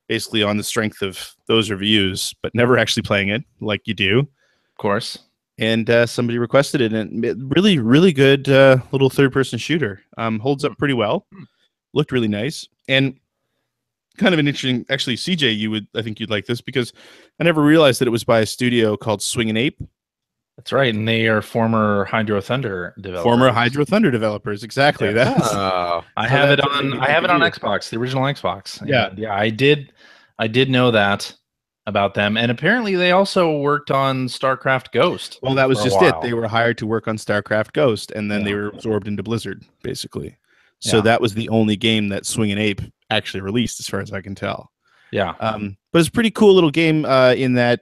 basically on the strength of those reviews, but never actually playing it like you do. Of course. And somebody requested it, and really, really good little third-person shooter. Holds up pretty well. Looked really nice. And kind of an interesting. Actually, CJ, I think you'd like this because I never realized that it was by a studio called Swing and Ape. That's right, and they are former Hydro Thunder developers. Former Hydro Thunder developers, exactly. Yeah. That's I have it on Xbox, the original Xbox. Yeah. And yeah, I did know that about them, and apparently they also worked on StarCraft Ghost. Well, that was for a just it. while. They were hired to work on StarCraft Ghost, and then Yeah. they were absorbed into Blizzard, basically. So Yeah. that was the only game that Swing and Ape actually released, as far as I can tell. Yeah. But it's a pretty cool little game in that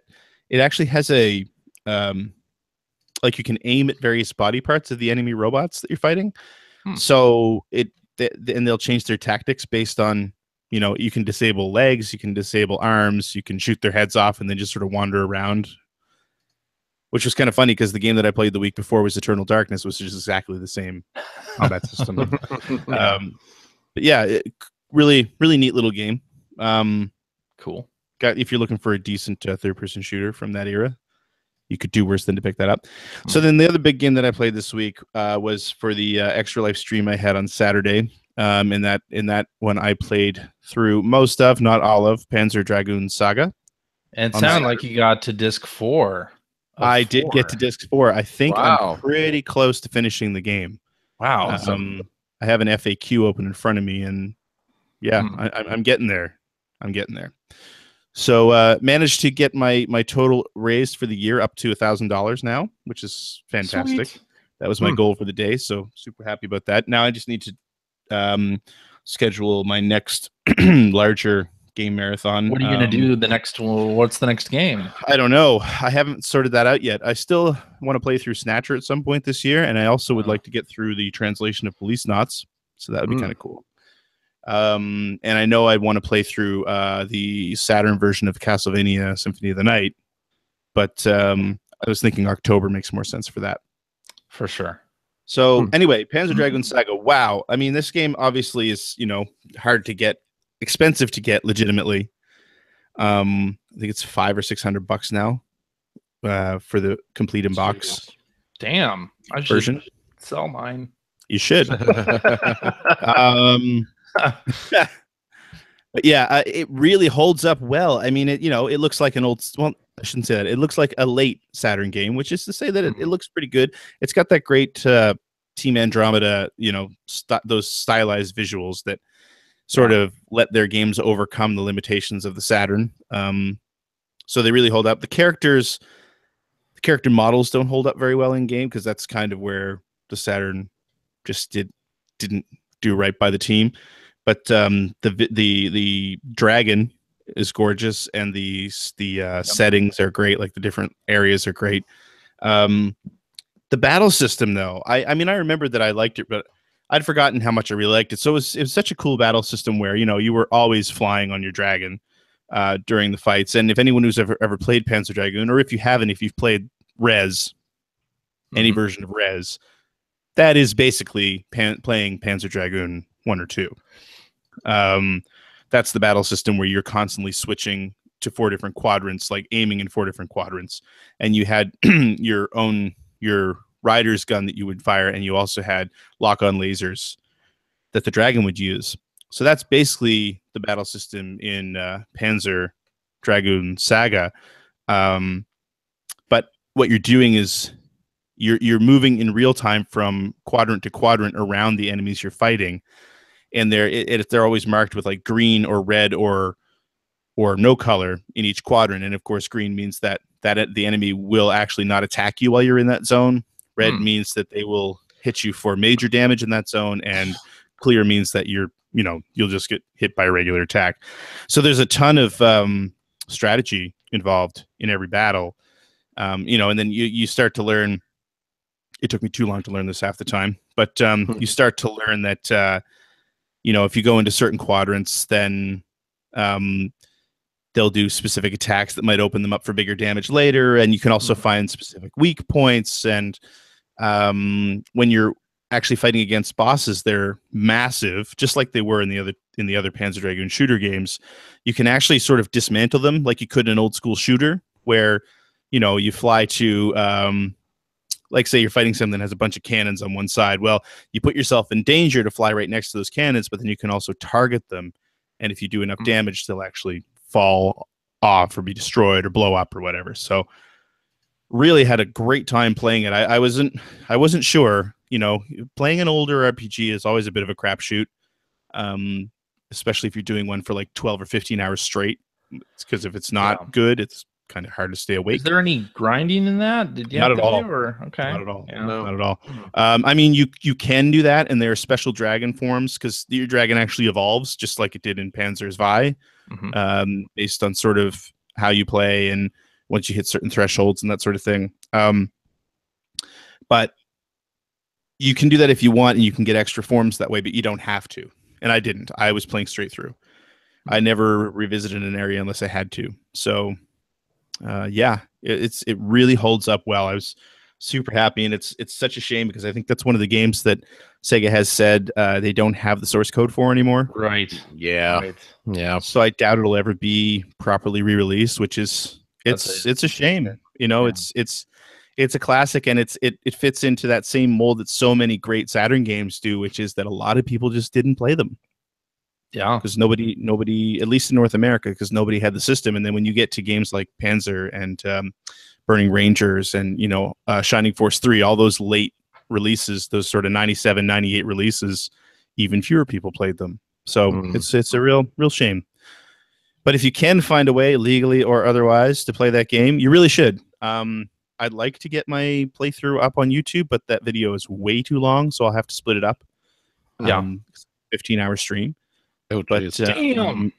it actually has a like you can aim at various body parts of the enemy robots that you're fighting. So and they'll change their tactics based on, you know, you can disable legs, you can disable arms, you can shoot their heads off and then just sort of wander around. Which was kind of funny because the game that I played the week before was Eternal Darkness, which is exactly the same combat system. But yeah, really, really neat little game. Cool. If you're looking for a decent third-person shooter from that era, you could do worse than to pick that up. So then the other big game that I played this week was for the Extra Life stream I had on Saturday. In that one, I played through most of, not all of, Panzer Dragoon Saga. And it sounded like you got to disc 4. I did get to disc 4. I think Wow. I'm pretty close to finishing the game. Wow. I have an FAQ open in front of me, and yeah, I'm getting there. I'm getting there. So managed to get my total raised for the year up to $1,000 now, which is fantastic. Sweet. That was my goal for the day, so super happy about that. Now I just need to schedule my next larger game marathon. What are you going to do the next? What's the next game? I don't know. I haven't sorted that out yet. I still want to play through Snatcher at some point this year, and I also would like to get through the translation of Police Knots. So that would be kind of cool. And I know I want to play through the Saturn version of Castlevania Symphony of the Night, but I was thinking October makes more sense for that. For sure. So anyway, Panzer Dragoon Saga. Wow. I mean, this game obviously is, you know, hard to get, expensive to get legitimately. I think it's $500 or $600 now for the complete in box. Damn. I should version. Sell mine. You should. But yeah, it really holds up well. I mean, it looks like an old. Well, I shouldn't say that. It looks like a late Saturn game, which is to say that it looks pretty good. It's got that great Team Andromeda, those stylized visuals that sort of let their games overcome the limitations of the Saturn. So they really hold up. The character models don't hold up very well in game because that's kind of where the Saturn just didn't do right by the team. But the dragon is gorgeous, and the settings are great. Like the different areas are great. The battle system, though, I mean, I remember that I liked it, but I'd forgotten how much I really liked it. So it was such a cool battle system where you were always flying on your dragon during the fights. And if anyone who's ever played Panzer Dragoon, or if you haven't, if you've played Res, any version of Res, that is basically playing Panzer Dragoon 1 or 2. That's the battle system where you're constantly switching to 4 different quadrants, like aiming in 4 different quadrants. And you had your rider's gun that you would fire, and you also had lock-on lasers that the dragon would use. So that's basically the battle system in Panzer Dragoon Saga. But what you're doing is you're moving in real time from quadrant to quadrant around the enemies you're fighting. And they're always marked with like green or red or no color in each quadrant. And of course, green means that the enemy will actually not attack you while you're in that zone. Red means that they will hit you for major damage in that zone, and clear means that you'll just get hit by a regular attack. So there's a ton of strategy involved in every battle. And then you start to learn. It took me too long to learn this half the time, but you start to learn that if you go into certain quadrants, then they'll do specific attacks that might open them up for bigger damage later, and you can also find specific weak points. And when you're actually fighting against bosses, they're massive, just like they were in the other Panzer Dragoon shooter games. You can actually sort of dismantle them like you could in an old school shooter, where you fly to like say you're fighting something that has a bunch of cannons on one side. Well, you put yourself in danger to fly right next to those cannons, but then you can also target them and if you do enough damage, they'll actually fall off or be destroyed or blow up or whatever. So really had a great time playing it. I wasn't sure. You know, playing an older RPG is always a bit of a crapshoot, especially if you're doing one for like 12 or 15 hours straight. It's because if it's not good, it's kind of hard to stay awake. Is there any grinding in that? Did you Not have at to all. do, or okay? Not at all. Yeah. No. Not at all. I mean, you can do that, and there are special dragon forms because your dragon actually evolves just like it did in Panzer's Vi, based on sort of how you play and once you hit certain thresholds and that sort of thing. But you can do that if you want, and you can get extra forms that way, but you don't have to. And I didn't. I was playing straight through. I never revisited an area unless I had to. So, yeah, it really holds up well. I was super happy, and it's such a shame because I think that's one of the games that Sega has said they don't have the source code for anymore. Right. Yeah. Right. Yeah. So I doubt it'll ever be properly re-released, which is it's a shame. You know, it's a classic, and it fits into that same mold that so many great Saturn games do, which is that a lot of people just didn't play them. Yeah, because nobody, at least in North America, because nobody had the system. And then when you get to games like Panzer and Burning Rangers and Shining Force 3, all those late releases, those sort of 97, 98 releases, even fewer people played them. So it's a real shame. But if you can find a way, legally or otherwise, to play that game, you really should. I'd like to get my playthrough up on YouTube, but that video is way too long, so I'll have to split it up. 15-hour stream. But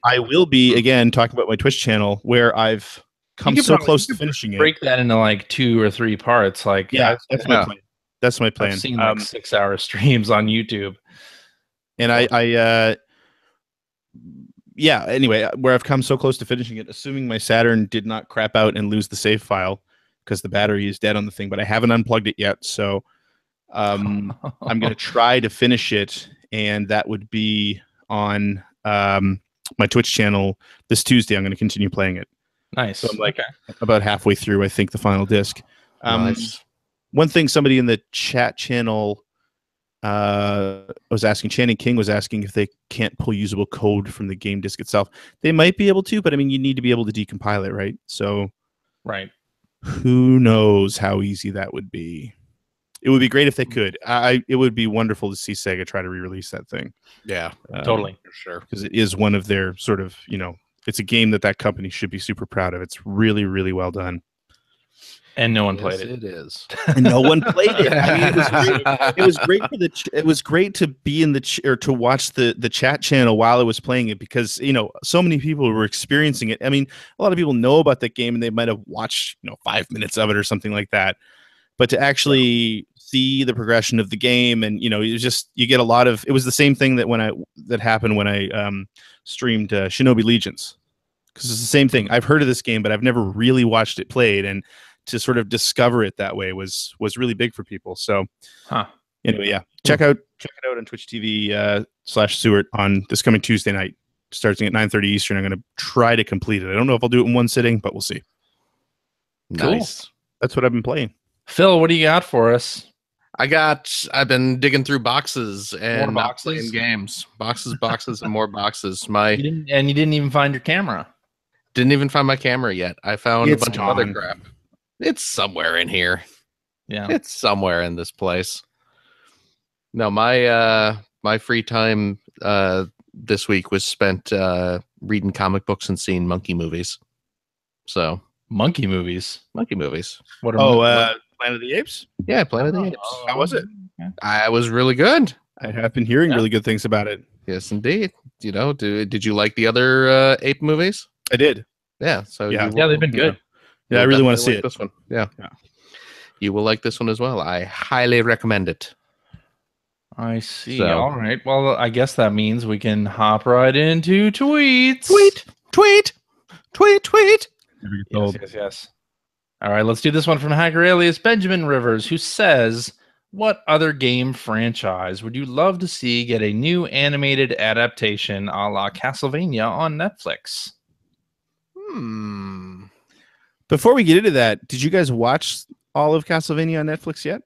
I will be again talking about my Twitch channel where I've come so close to finishing it. Break that into like 2 or 3 parts. Like that's my plan. That's my plan. I've seen like 6-hour streams on YouTube, and anyway, where I've come so close to finishing it, assuming my Saturn did not crap out and lose the save file because the battery is dead on the thing, but I haven't unplugged it yet, so I'm going to try to finish it, and that would be on my Twitch channel this Tuesday. I'm going to continue playing it. Nice. So I'm like about halfway through, I think, the final disc. Nice. One thing somebody in the chat channel was asking, Channing King was asking if they can't pull usable code from the game disc itself. They might be able to, but I mean, you need to be able to decompile it, right? So, right. Who knows how easy that would be? It would be great if they could. It would be wonderful to see Sega try to re-release that thing. Yeah, totally, for sure. Because it is one of their sort of, it's a game that company should be super proud of. It's really, really well done. And no one played it. It is. And no one played it. I mean, it was great. It was great to be in or to watch the chat channel while I was playing it because so many people were experiencing it. I mean, a lot of people know about that game and they might have watched 5 minutes of it or something like that. But to actually see the progression of the game, and you get a lot of. It was the same thing that happened when I streamed Shinobi Legions, because it's the same thing. I've heard of this game, but I've never really watched it played, and to sort of discover it that way was really big for people. So, anyway, yeah, check it out on Twitch TV /Seward on this coming Tuesday night, starting at 9:30 Eastern. I'm going to try to complete it. I don't know if I'll do it in one sitting, but we'll see. Nice. Cool. That's what I've been playing. Phil, what do you got for us? I've been digging through boxes and not playing games. Boxes, and more boxes. You didn't even find your camera. Didn't even find my camera yet. I found a bunch of other crap. It's somewhere in here. Yeah. It's somewhere in this place. No, my free time this week was spent reading comic books and seeing monkey movies. So monkey movies. What are Planet of the Apes? Yeah, Planet of the Apes. How was it? I was really good. I have been hearing really good things about it. Yes, indeed. Did you like the other ape movies? I did. Yeah. So yeah, they've been good. Yeah, I really want to see it. This one. Yeah. You will like this one as well. I highly recommend it. I see. So, all right. Well, I guess that means we can hop right into tweets. Tweet. Yes. All right, let's do this one from hacker alias Benjamin Rivers, who says, what other game franchise would you love to see get a new animated adaptation a la Castlevania on Netflix? Before we get into that, did you guys watch all of Castlevania on Netflix yet?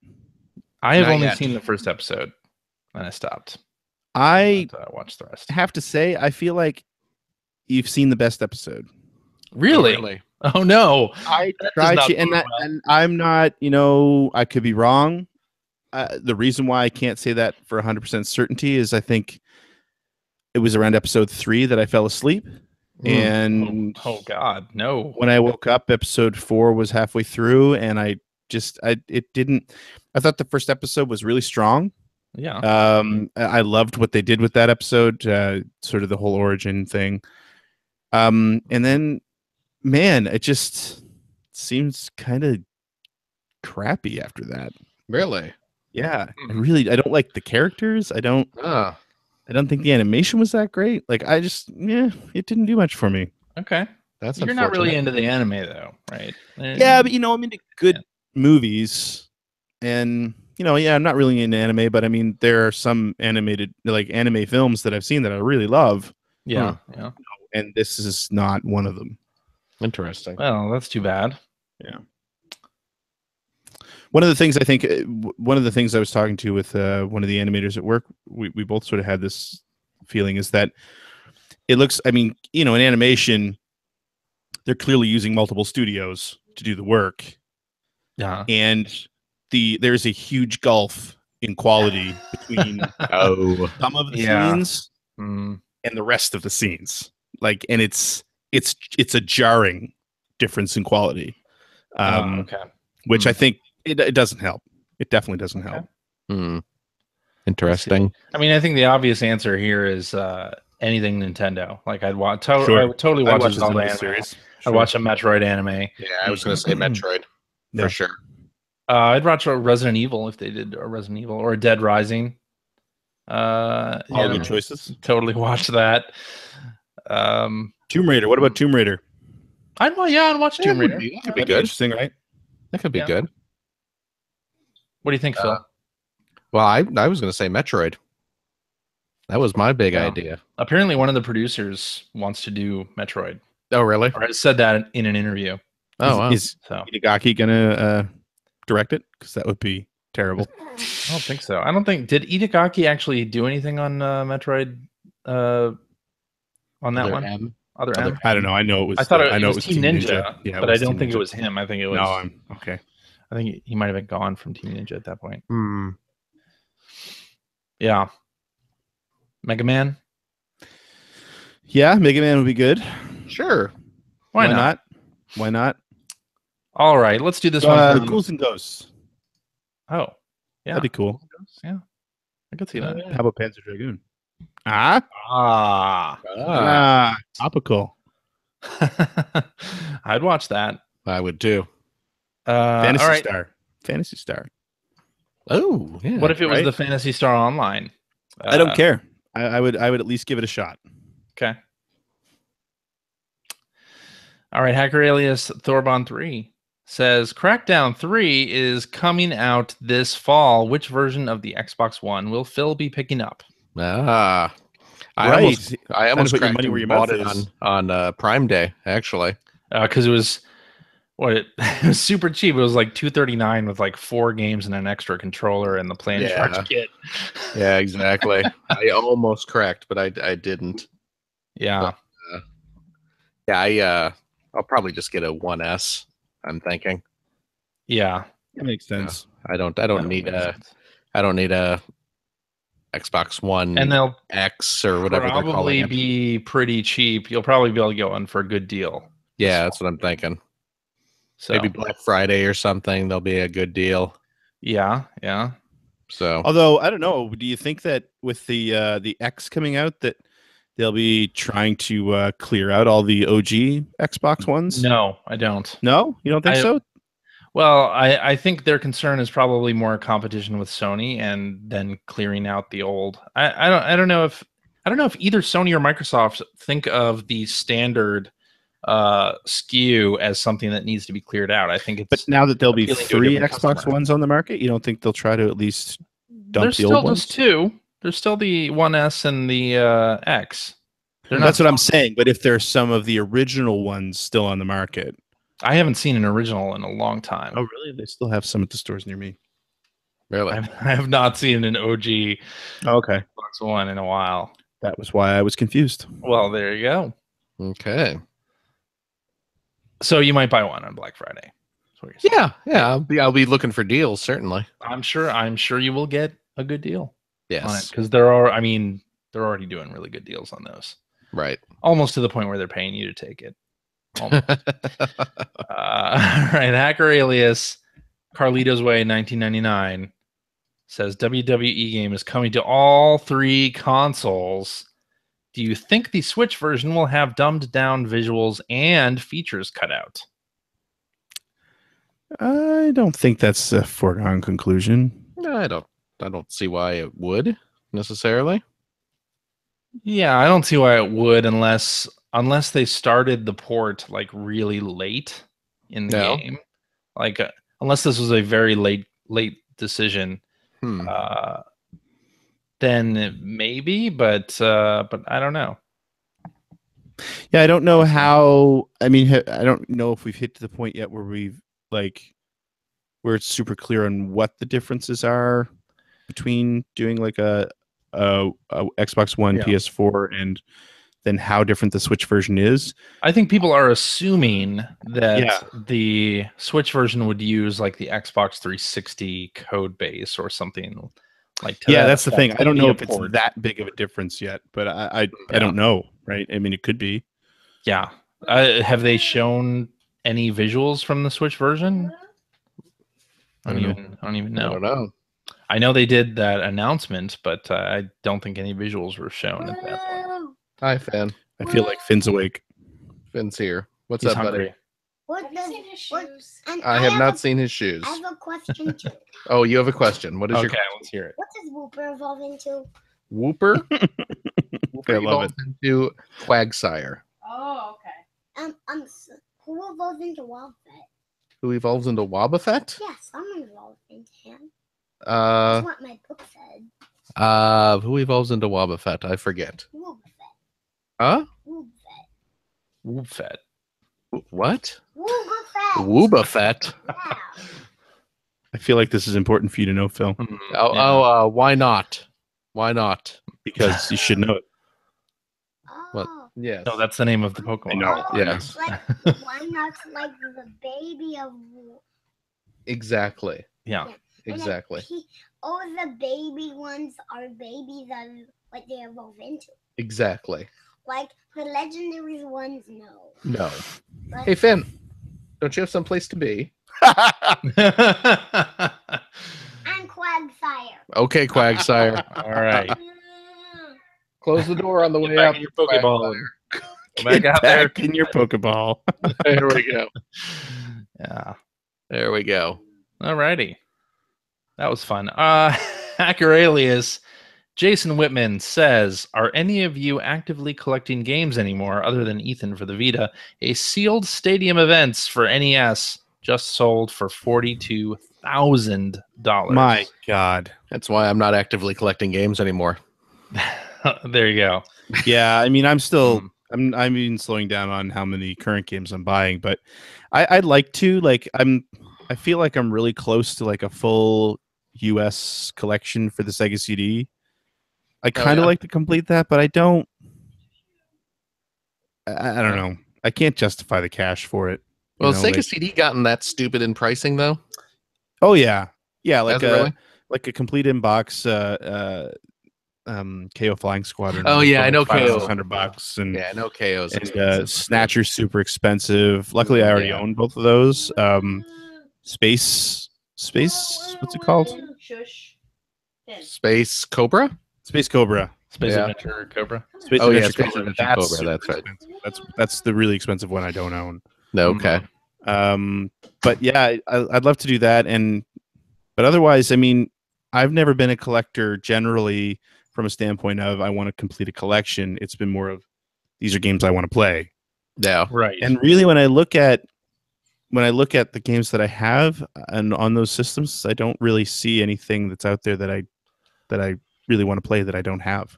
I have only seen the first episode, and I stopped. I watched the rest. I have to say, I feel like you've seen the best episode. Really? Oh no! I That does tried not to, and, bode that, well. and I'm not. I could be wrong. The reason why I can't say that for 100% certainty is I think it was around episode 3 that I fell asleep, and Oh God, no! when I woke up, episode 4 was halfway through, and I didn't. I thought the first episode was really strong. Yeah. I loved what they did with that episode, sort of the whole origin thing. And then, man, it just seems kind of crappy after that. Really? Yeah, I don't like the characters. I don't think the animation was that great. Like, it didn't do much for me. Okay. That's You're not really unfortunate. into the anime though, right? Yeah, but I'm into good movies, and I'm not really into anime, but I mean, there are some anime films that I've seen that I really love, Yeah. Yeah. and this is not one of them. Interesting. Well, that's too bad. One of the things I was talking to with one of the animators at work, we both sort of had this feeling is that it looks, I mean, in animation, they're clearly using multiple studios to do the work. Yeah. And there's a huge gulf in quality between some of the scenes and the rest of the scenes. Like, and it's a jarring difference in quality. Which I think it doesn't help. It definitely doesn't help. Interesting. I mean, I think the obvious answer here is anything Nintendo. Like, I would totally watch a Zelda anime. series. I'd watch a Metroid anime. Yeah, I was going to say Metroid for sure. I'd watch a Resident Evil if they did a Resident Evil or a Dead Rising. All good choices. Totally watch that. Tomb Raider. What about Tomb Raider? I'd watch Tomb Raider. That could be That'd good. Interesting, right? That could be good. What do you think, Phil? Well, I was going to say Metroid. That was my big idea. Apparently, one of the producers wants to do Metroid. Oh, really? Or I said that in an interview. Oh, wow. Is Itagaki gonna direct it? Because that would be terrible. I don't think so. Did Itagaki actually do anything on Metroid? On that one? Other M? I don't know. I know it was. I thought it was Team Ninja. Yeah, but I don't think it was him. I think it was. No, I'm okay. I think he might have been gone from Team Ninja at that point. Hmm. Yeah. Mega Man. Yeah, Mega Man would be good. Sure. Why not? Why not? All right, let's do this one. Ghouls and Ghosts. Oh, yeah, that'd be cool. Yeah, I could see that. How about Panzer Dragoon? Topical. I'd watch that. I would too. Fantasy Star. Oh, yeah. What if it was the Phantasy Star Online? I don't care. I would at least give it a shot. Okay. All right, Hacker Alias Thorbon 3 says Crackdown 3 is coming out this fall. Which version of the Xbox One will Phil be picking up? I almost put your money where your mouth is on Prime Day, actually. Because it was it was super cheap. It was like $239 with like 4 games and an extra controller and the plan charge kit. Yeah, exactly. I almost cracked, but I didn't. Yeah. But, I'll probably just get a 1S. I'm thinking. Yeah, that makes sense. I don't need a Xbox One and they'll X or whatever. Probably be pretty cheap. You'll probably be able to get one for a good deal. Yeah, that's what I'm thinking. So maybe Black Friday or something. There'll be a good deal. Yeah. So, although I don't know, do you think that with the X coming out that they'll be trying to clear out all the OG Xbox Ones? No, I don't. No, you don't think so? Well, I think their concern is probably more competition with Sony and then clearing out the old. I don't know if either Sony or Microsoft think of the standard SKU as something that needs to be cleared out. I think it's. But now that there'll be 3 Xbox Ones on the market, you don't think they'll try to at least dump the old ones? There's still just 2. There's still the 1S and the X. That's what I'm saying. But if there's some of the original ones still on the market, I haven't seen an original in a long time. Oh, really? They still have some at the stores near me. Really? I have not seen an OG Xbox One in a while. That was why I was confused. Well, there you go. Okay. So you might buy one on Black Friday. That's what you're saying. Yeah. I'll be looking for deals, certainly. I'm sure you will get a good deal on it Yes. because they're already doing really good deals on those. Right. Almost to the point where they're paying you to take it. Almost. Right. Hacker alias Carlitos Way 1999 says WWE game is coming to all 3 consoles. Do you think the Switch version will have dumbed down visuals and features cut out? I don't think that's a foregone conclusion. No, I don't see why it would necessarily. Yeah, I don't see why it would unless they started the port like really late in the No. game. Like unless this was a very late decision. Then maybe, but I don't know. Yeah, I don't know how. I mean, I don't know if we've hit to the point yet where where it's super clear on what the differences are between doing like a Xbox One, Yeah. PS4, and then how different the Switch version is. I think people are assuming that Yeah. the Switch version would use like the Xbox 360 code base or something like to Yeah, that that's the thing. effect. I don't Maybe know a if it's port. that big of a difference yet, but I don't know, right? I mean, it could be. Yeah. Have they shown any visuals from the Switch version? I don't even I know. don't know. I know they did that announcement, but I don't think any visuals were shown at that point. Hi, Finn. I feel like Finn's awake. Finn's here. What's He's up, hungry. What does his shoes? And buddy? I have not seen his shoes. I have a question too. Oh, you have a question. What is Okay, your let's hear it. What does Whooper evolve into? Whooper? I Whooper love evolves into Quagsire. Oh, okay. Who evolves into Wobbuffet? Who evolves into Wobbuffet? Yeah, someone evolved into him. That's what my book said. Who evolves into Wobbuffet? I forget. Wobbuffet. Huh? Wobbuffet. Woofet. What? Wobbuffet. Wobbuffet? Yeah. I feel like this is important for you to know, Phil, Why not? Why not? because you should know it. What? Oh. Yes. No, that's the name of the Pokemon. I know. Oh, Yes. Like, why not like the baby of Exactly. Yeah. and then Exactly. the baby ones are babies of what they evolve into. Exactly. Like the legendary ones, no. No. But Hey, Finn, don't you have someplace to be? I'm Quagsire. Okay, Quagsire. All right. Close the door on the way back out. in your Pokeball. Quagsire. Go back out there. Back in your Pokeball. There we go. Yeah. There we go. All righty. That was fun. Hacker alias Jason Whitman says, are any of you actively collecting games anymore other than Ethan for the Vita? A sealed stadium events for NES just sold for $42,000. My God. That's why I'm not actively collecting games anymore. There you go. Yeah, I mean, I'm still I'm even slowing down on how many current games I'm buying, but I'd like to I feel like I'm really close to like a full US collection for the Sega CD. I kind of yeah. like to complete that, but I don't. I don't know. I can't justify the cash for it. you Well, know, Sega like- CD gotten that stupid in pricing though? Oh yeah, yeah, like Has it really? like a complete inbox. KO Flying Squadron. Oh, was yeah, I know like KO. $500, and Yeah, no KOs. Snatcher's super expensive. Luckily, I already Yeah. own both of those. Space. What's it called? Shush. Finn. Space Cobra? Space Cobra. Space Yeah. Adventure Cobra. Space Oh, yeah, Adventure Space Cobra. Adventure That's Cobra, that's super right. expensive. That's the really expensive one I don't own. No, okay. But yeah, I'd love to do that. But otherwise, I mean, I've never been a collector generally from a standpoint of I want to complete a collection. It's been more of these are games I want to play. Yeah. Right. And really, when I look at the games that I have and on those systems, I don't really see anything that's out there that I really want to play that I don't have.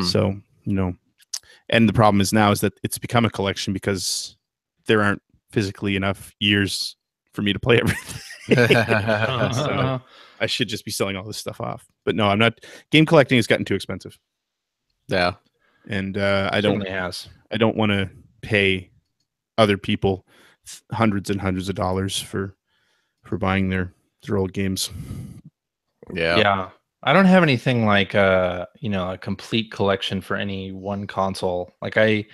So, and the problem is now is that it's become a collection because there aren't physically enough years for me to play everything. So I should just be selling all this stuff off. But no, I'm not. Game collecting has gotten too expensive. Yeah. and I Certainly has. don't want to pay other people hundreds and hundreds of dollars for buying their old games. Yeah. I don't have anything like a complete collection for any one console. Like I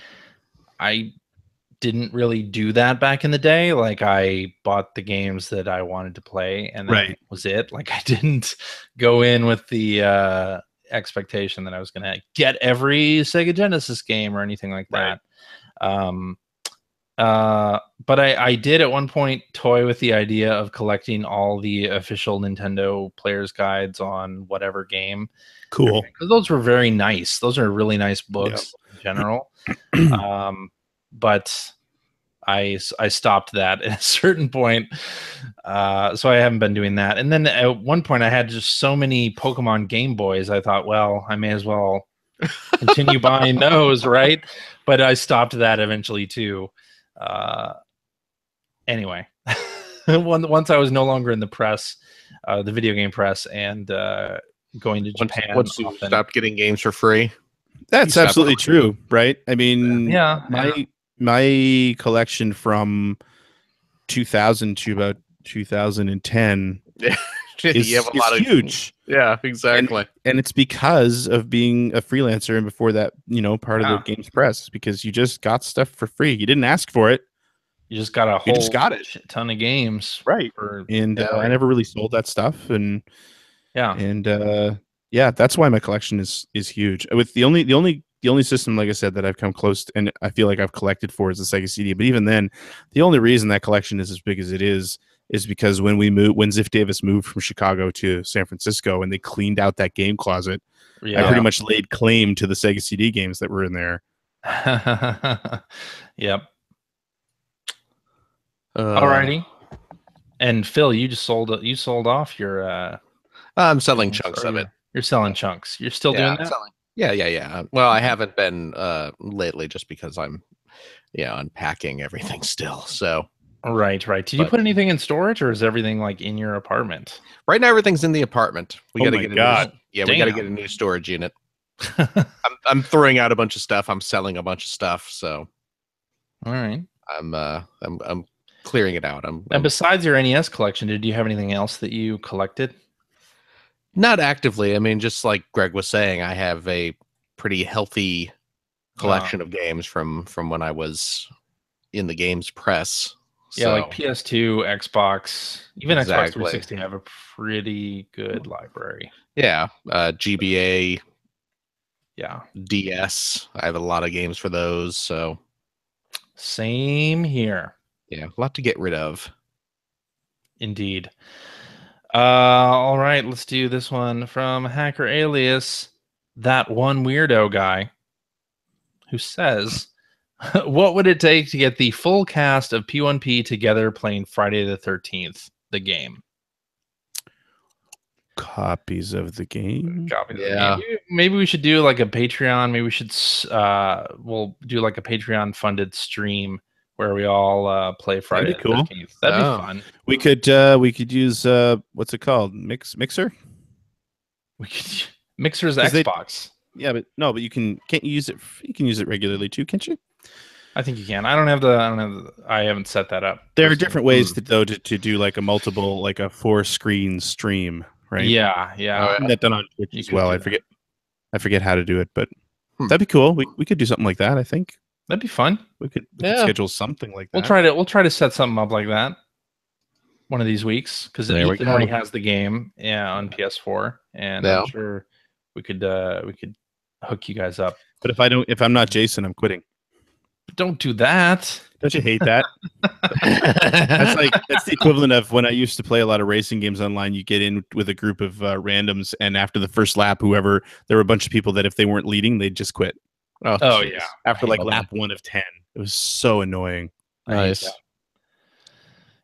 didn't really do that back in the day. Like I bought the games that I wanted to play and that was it. Like I didn't go in with the expectation that I was going to get every Sega Genesis game or anything like that. But I did at one point toy with the idea of collecting all the official Nintendo players guides on whatever game. Cool. Because those were very nice. Those are really nice books in general. But I stopped that at a certain point. So I haven't been doing that. And then at one point I had just so many Pokemon Game Boys. I thought, well, I may as well continue buying those, right? But I stopped that eventually too. Anyway, once I was no longer in the press, the video game press, and going to Japan. Once you stopped getting games for free. That's absolutely true, right? I mean, yeah. My collection from 2000 to about 2010 is huge. Yeah, exactly. And it's because of being a freelancer, and before that, part of the Games Press, because you just got stuff for free. You didn't ask for it. You just got ton of games, right? I never really sold that stuff, and that's why my collection is huge. With the only system, like I said, that I've come close to, and I feel like I've collected for, is the Sega CD. But even then, the only reason that collection is as big as it is because when Ziff Davis moved from Chicago to San Francisco and they cleaned out that game closet, I pretty much laid claim to the Sega CD games that were in there. Yep. Alrighty. And Phil, you just sold off your. I'm selling chunks of it. You're selling chunks. You're still doing that? Yeah. Well, I haven't been lately just because I'm unpacking everything still. So right. Did you put anything in storage, or is everything like in your apartment? Right now everything's in the apartment. We got to get we got to get a new storage unit. I'm throwing out a bunch of stuff. I'm selling a bunch of stuff, so all right. I'm clearing it out. And besides your NES collection, did you have anything else that you collected? Not actively. I mean, just like Greg was saying, I have a pretty healthy collection of games from when I was in the games press. Yeah, like PS2, Xbox, even Xbox 360 have a pretty good library. Yeah, GBA. Yeah, DS. I have a lot of games for those. So same here. Yeah, a lot to get rid of. Indeed. All right, let's do this one from Hacker Alias, that one weirdo guy, who says, what would it take to get the full cast of P1P together playing Friday the 13th, the game? Copies of the game. Maybe we should do like a Patreon. Maybe we should we'll do like a Patreon funded stream where we all play Friday the 13th. That'd be fun. We could use what's it called? Mixer? We could Mixer's Xbox. But you can't you use it? You can use it regularly too, can't you? I think you can. I haven't set that up. There are different ways to do like a multiple, like a 4-screen stream, right? Yeah. That done on Twitch as well. I forget how to do it, but that'd be cool. We could do something like that, I think. That'd be fun. We could schedule something like that. We'll try to set something up like that one of these weeks, because Ethan already has the game on PS4, and I'm sure we could hook you guys up. But if I'm not Jason, I'm quitting. Don't do that. Don't you hate that? That's the equivalent of when I used to play a lot of racing games online. You get in with a group of randoms, and after the first lap, there were a bunch of people that if they weren't leading, they'd just quit. Oh yeah. After like lap 1 of 10, it was so annoying. Nice.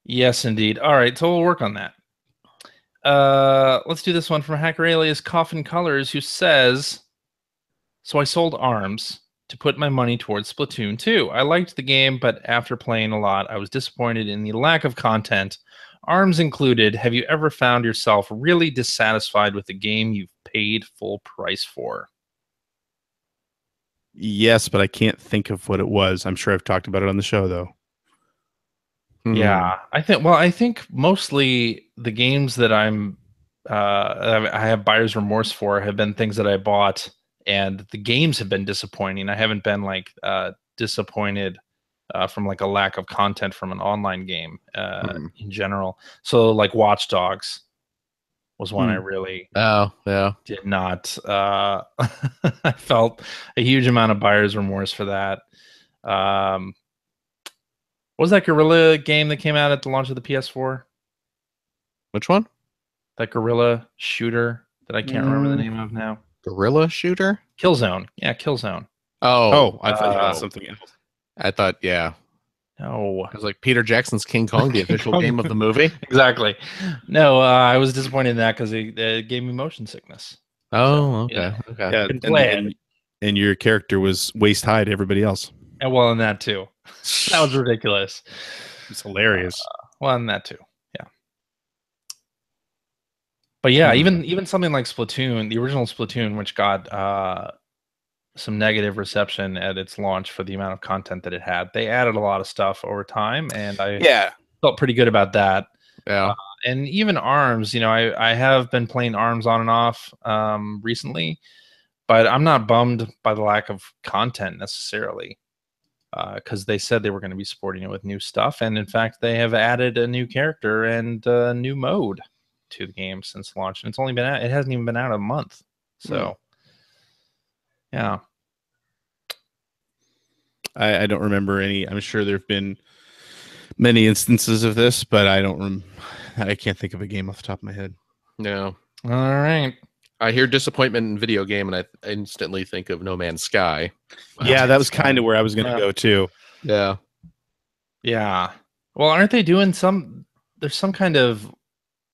Yes, indeed. All right, so we'll work on that. Let's do this one from Hacker Alias Coffin Colors, who says, so I sold ARMS to put my money towards Splatoon 2. I liked the game, but after playing a lot, I was disappointed in the lack of content. ARMS included, have you ever found yourself really dissatisfied with the game you've paid full price for? Yes, but I can't think of what it was. I'm sure I've talked about it on the show though. Yeah, I think mostly the games that I have buyer's remorse for have been things that I bought and the games have been disappointing. I haven't been like disappointed from like a lack of content from an online game in general. So like Watch Dogs was one I really did not I felt a huge amount of buyer's remorse for that. What was that Guerrilla game that came out at the launch of the PS4? Which one? That Guerrilla shooter that I can't remember the name of now. Guerrilla shooter? Killzone. Yeah, Killzone. Oh, I thought you meant something else. I thought, yeah. No. I was like Peter Jackson's King Kong, the official game of the movie. Exactly. No, I was disappointed in that because it gave me motion sickness. Oh, So, okay. Yeah, Okay. and your character was waist high to everybody else. And well, in that too. That was ridiculous. It's hilarious. Well, in that too. Yeah. But yeah, even something like Splatoon, the original Splatoon, which got some negative reception at its launch for the amount of content that it had. They added a lot of stuff over time, and I felt pretty good about that. Yeah. And even ARMS, I have been playing ARMS on and off recently, but I'm not bummed by the lack of content necessarily, because they said they were going to be supporting it with new stuff, and in fact, they have added a new character and a new mode to the game since launch, and it hasn't even been out a month, so. Yeah. I don't remember any. I'm sure there have been many instances of this, but I can't think of a game off the top of my head. No. All right. I hear disappointment in video game, and I instantly think of No Man's Sky. Yeah, that was kind of where I was going to go too. Yeah. Yeah. Well, aren't they doing there's some kind of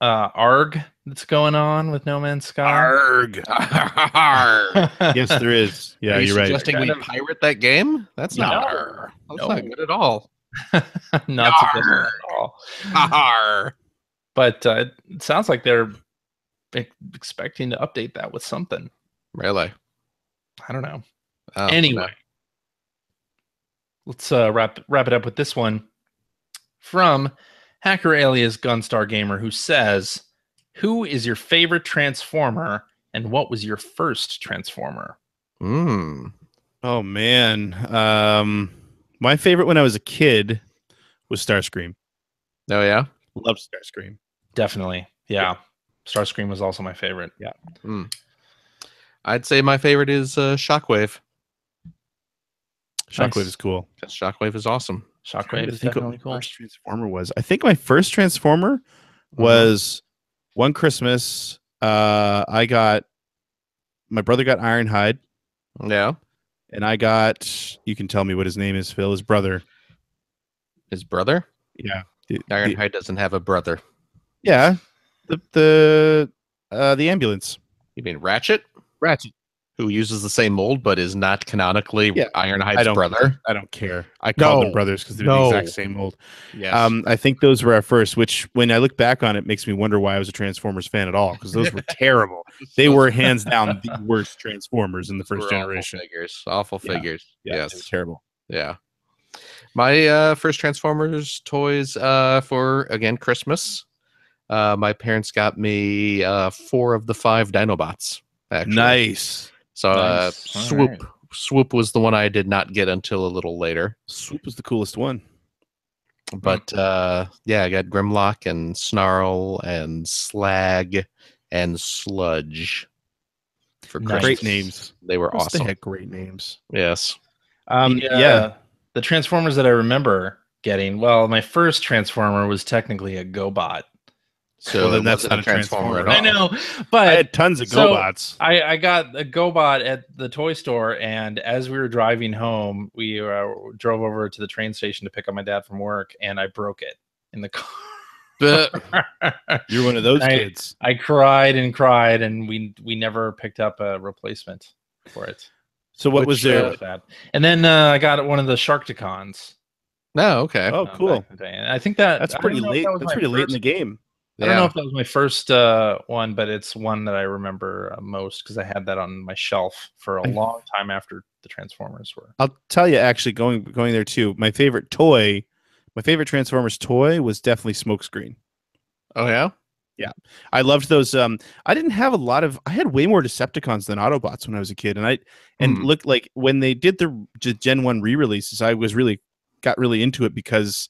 ARG that's going on with No Man's Sky? ARG. Yes, there is. Yeah, you're right. Suggesting we pirate that game? That's not good at all. Not suggesting that at all. But it sounds like they're expecting to update that with something. Really? I don't know. Oh, anyway, let's wrap it up with this one from Hacker alias Gunstar Gamer, who says, "Who is your favorite Transformer, and what was your first Transformer?" Oh man, my favorite when I was a kid was Starscream. Oh yeah, loved Starscream. Definitely, yeah. Starscream was also my favorite. Yeah. I'd say my favorite is Shockwave. Shockwave is cool. Shockwave is awesome. Shockwave is definitely cool. First Transformer was. I think my first Transformer was one Christmas. My brother got Ironhide. Yeah. And I got, you can tell me what his name is, Phil, his brother. His brother? Yeah. Ironhide doesn't have a brother. Yeah. The ambulance. You mean Ratchet? Ratchet. Who uses the same mold but is not canonically Ironhide's brother? I don't care. I call them brothers because they're the exact same mold. Yes. I think those were our first, which when I look back on it makes me wonder why I was a Transformers fan at all, because those were terrible. They were hands down the worst Transformers in the first generation. Awful figures. Yeah, yes. Terrible. Yeah. My first Transformers toys for, again, Christmas. My parents got me 4 of the 5 Dinobots. Actually. Nice. So Swoop was the one I did not get until a little later. Swoop was the coolest one. But I got Grimlock and Snarl and Slag and Sludge for Christmas. Great names. They were awesome. They had great names. Yes. The Transformers that I remember getting, well, my first Transformer was technically a GoBot. So then that's not a Transformer at all. I know, but I had tons of GoBots. I got a GoBot at the toy store, and as we were driving home, we drove over to the train station to pick up my dad from work, and I broke it in the car. You're one of those kids. I cried and cried, and we never picked up a replacement for it. So what was there? And then I got one of the Sharkticons. No, okay. Oh, cool. And I think that's pretty late. That's pretty late in the game. I don't know if that was my first one, but it's one that I remember most because I had that on my shelf for a long time after the Transformers were. I'll tell you, actually, going there too. My favorite Transformers toy was definitely Smokescreen. Oh yeah, yeah. I loved those. I didn't have a lot of. I had way more Decepticons than Autobots when I was a kid, and look, like when they did the Gen 1 re-releases, I got really into it because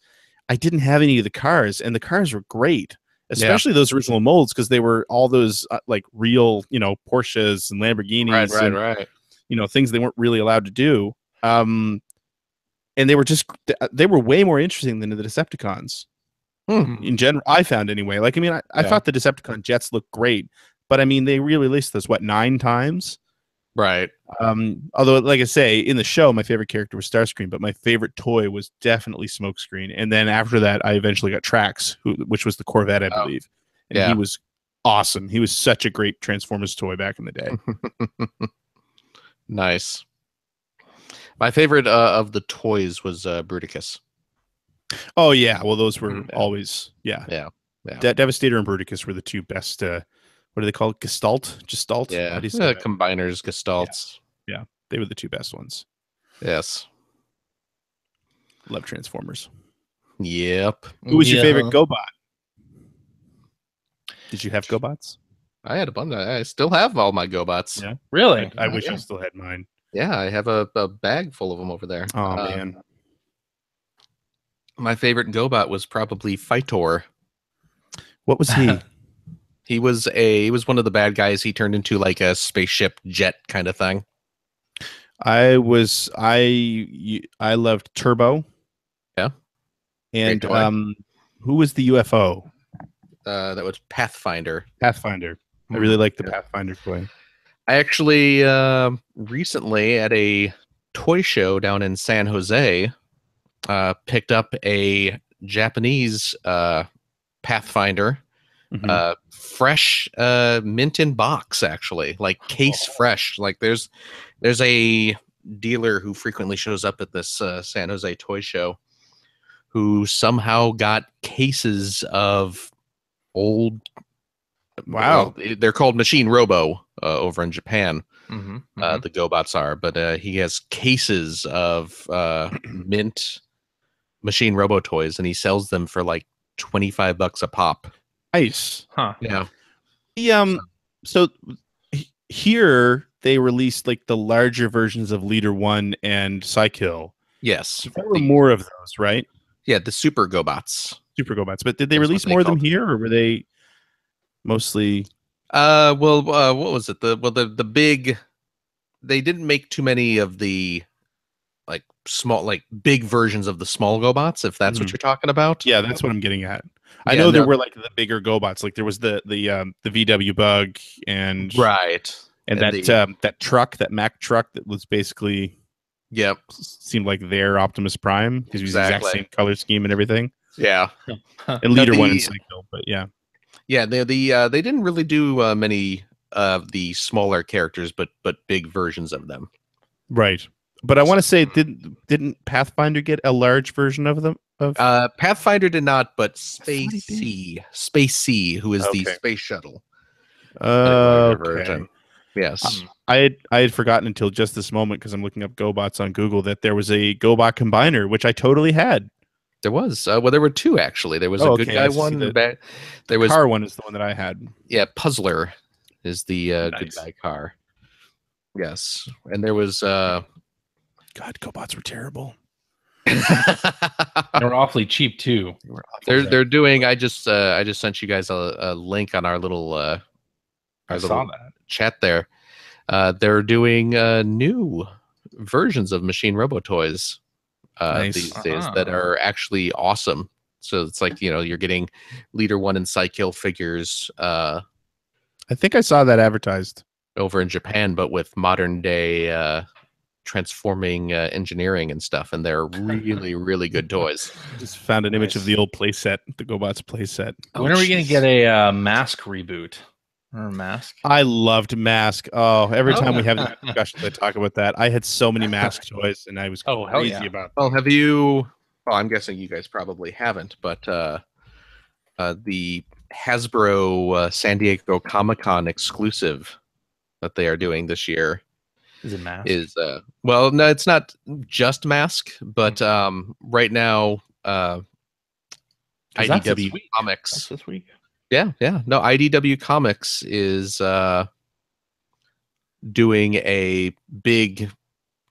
I didn't have any of the cars, and the cars were great. Especially those original molds, because they were all those like real, Porsches and Lamborghinis, right. Things they weren't really allowed to do. And they were way more interesting than the Decepticons in general. I found anyway. Like, I mean, I thought the Decepticon jets looked great, but I mean, they re-released this 9 times. Right. Although, like I say, in the show, my favorite character was Starscream, but my favorite toy was definitely Smokescreen. And then after that, I eventually got Trax, which was the Corvette, I believe. And he was awesome. He was such a great Transformers toy back in the day. Nice. My favorite of the toys was Bruticus. Oh yeah, well those were always yeah. Devastator and Bruticus were the two best. What do they call it? Gestalt? Yeah. How do you say that? Combiners, Gestalts. Yeah, they were the two best ones. Yes. Love Transformers. Yep. Who was your favorite GoBot? Did you have GoBots? I had a bunch. I still have all my GoBots. Yeah. Really? I wish I still had mine. Yeah, I have a bag full of them over there. Oh man. My favorite GoBot was probably Fightor. What was he? He was one of the bad guys. He turned into like a spaceship jet kind of thing. I loved Turbo. Yeah. And who was the UFO? That was Pathfinder. Pathfinder. I really like the Pathfinder toy. I actually recently at a toy show down in San Jose picked up a Japanese Pathfinder. Fresh mint in box, actually, like case fresh. Like there's a dealer who frequently shows up at this San Jose toy show who somehow got cases of old they're called Machine Robo over in Japan. The GoBots are, but he has cases of mint Machine Robo toys, and he sells them for like $25 a pop. Nice. Huh. Yeah. So here they released like the larger versions of Leader 1 and Psykill. Yes. There were more of those, right? Yeah, the Super GoBots. Super GoBots. But did they release more of them here, or were they mostly what was it? The big, they didn't make too many of the like small, like big versions of the small GoBots, if that's what you're talking about. Yeah, that's what I'm getting at. I know there were like the bigger GoBots, like there was the VW Bug and that truck, that Mack truck that was basically seemed like their Optimus Prime because it was the exact same color scheme and everything. Yeah, and Leader 1 and Psycho, but yeah, they didn't really do many of the smaller characters, but big versions of them. Right. But I want to say, didn't Pathfinder get a large version of them? Pathfinder did not, but Space C, who is the space shuttle. Version. Yes. I had forgotten until just this moment, because I'm looking up GoBots on Google, that there was a GoBot Combiner, which I totally had. There was. There were two, actually. There was a good guy one. There was car one is the one that I had. Yeah, Puzzler is the good guy car. Yes. And there was... God, GoBots were terrible. They were awfully cheap too. They're doing. I just sent you guys a link on our little chat there. They're doing new versions of Machine Robo toys these days that are actually awesome. So it's like, you're getting Leader 1 and Psykill figures. I think I saw that advertised over in Japan, but with modern day transforming engineering and stuff, and they're really, really good toys. Just found an image of the old playset, the GoBots playset. When are we going to get a Mask reboot? Or Mask? I loved Mask. Oh, every time we have that discussion, I talk about that. I had so many Mask toys, and I was crazy about them. Well, have you? Well, I'm guessing you guys probably haven't, but the Hasbro San Diego Comic-Con exclusive that they are doing this year. Is it Mask? Well, no, it's not just Mask, but right now IDW Comics. That's this week. Yeah. No, IDW Comics is doing a big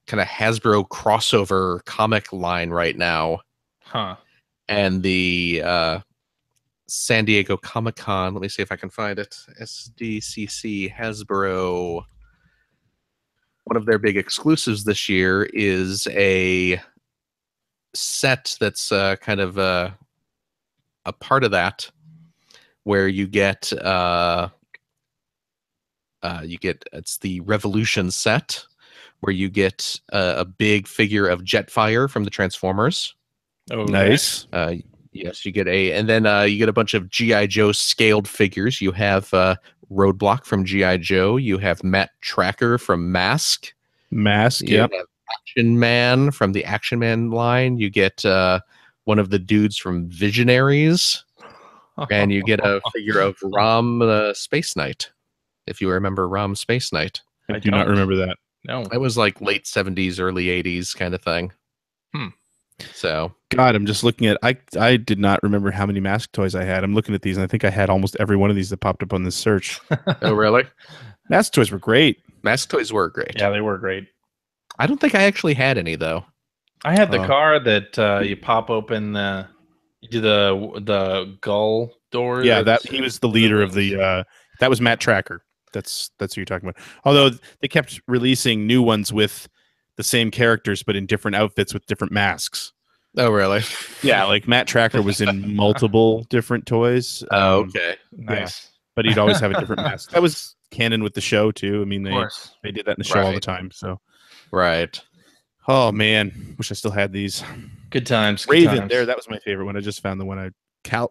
kind of Hasbro crossover comic line right now. Huh. And the San Diego Comic-Con, let me see if I can find it. SDCC Hasbro. One of their big exclusives this year is a set that's kind of a part of that, where you get it's the Revolution set, where you get a big figure of Jetfire from the Transformers. Oh, nice. Yes, you get and then you get a bunch of G.I. Joe scaled figures. You have Roadblock from G.I. Joe. You have Matt Tracker from Mask. You have Action Man from the Action Man line. You get one of the dudes from Visionaries. And you get a figure of Rom the Space Knight, if you remember Rom Space Knight. I do not remember that. No. It was like late 70s, early 80s kind of thing. So, God, I'm just looking at. I did not remember how many Mask toys I had. I'm looking at these, and I think I had almost every one of these that popped up on this search. Oh, really? Mask toys were great. Mask toys were great. Yeah, they were great. I don't think I actually had any though. I had the car that you pop open you do the gull doors. Yeah, that he was the leader of the. That was Matt Tracker. That's who you're talking about. Although they kept releasing new ones with the same characters, but in different outfits with different masks. Oh, really? Yeah, like Matt Tracker was in multiple different toys. Oh, okay. Nice. Yeah, but he'd always have a different mask. That was canon with the show too. I mean, they did that in the show all the time. So, right. Oh man, wish I still had these. Good times. Raven, that was my favorite one. I just found the one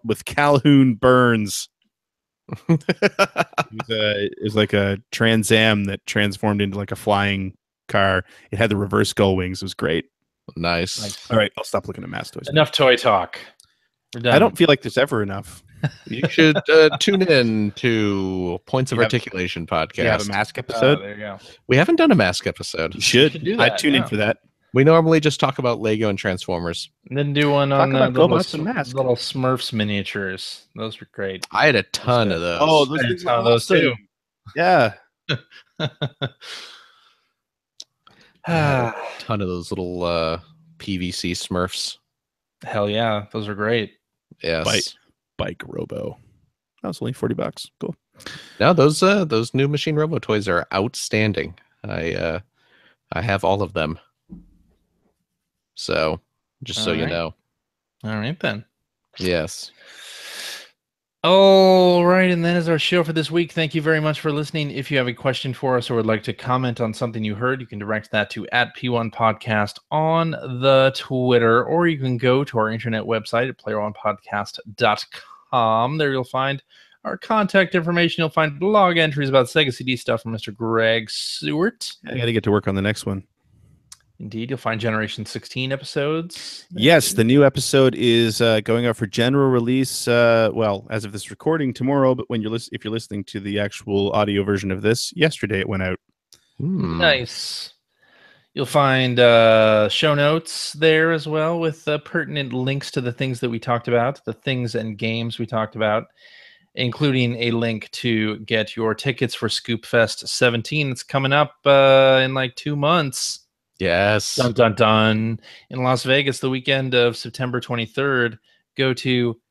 with Calhoun Burns. It was like a Trans Am that transformed into like a flying car. It had the reverse gull wings. It was great. Nice. All right, I'll stop looking at Mask toys. Enough toy talk. We're done. I don't feel like there's ever enough. You should tune in to Points of Articulation podcast. You have a Mask episode? There you go. We haven't done a Mask episode. You should. do that, I'd tune in for that. We normally just talk about Lego and Transformers. And then do one on little little Smurfs miniatures. Those were great. I had a ton of those. Oh, I had a ton of those too. Yeah. A ton of those little PVC Smurfs. Hell yeah, those are great. Yes. Bike Robo. That was only $40. Cool. No, those new Machine Robo toys are outstanding. I have all of them. So, just so you know. All right then. Yes. All right, and that is our show for this week. Thank you very much for listening. If you have a question for us or would like to comment on something you heard, you can direct that to @P1 Podcast on the Twitter, or you can go to our internet website at playeronepodcast.com. There you'll find our contact information. You'll find blog entries about Sega CD stuff from Mr. Greg Seward. I got to get to work on the next one. Indeed, you'll find Generation 16 episodes. Yes, the new episode is going out for general release. Well, as of this recording, tomorrow. But if you're listening to the actual audio version of this, yesterday it went out. Nice. You'll find show notes there as well with pertinent links to the things that we talked about, the things and games we talked about, including a link to get your tickets for Scoop Fest 17. It's coming up in like 2 months. Yes. Dun, dun, dun. In Las Vegas, the weekend of September 23rd. Go to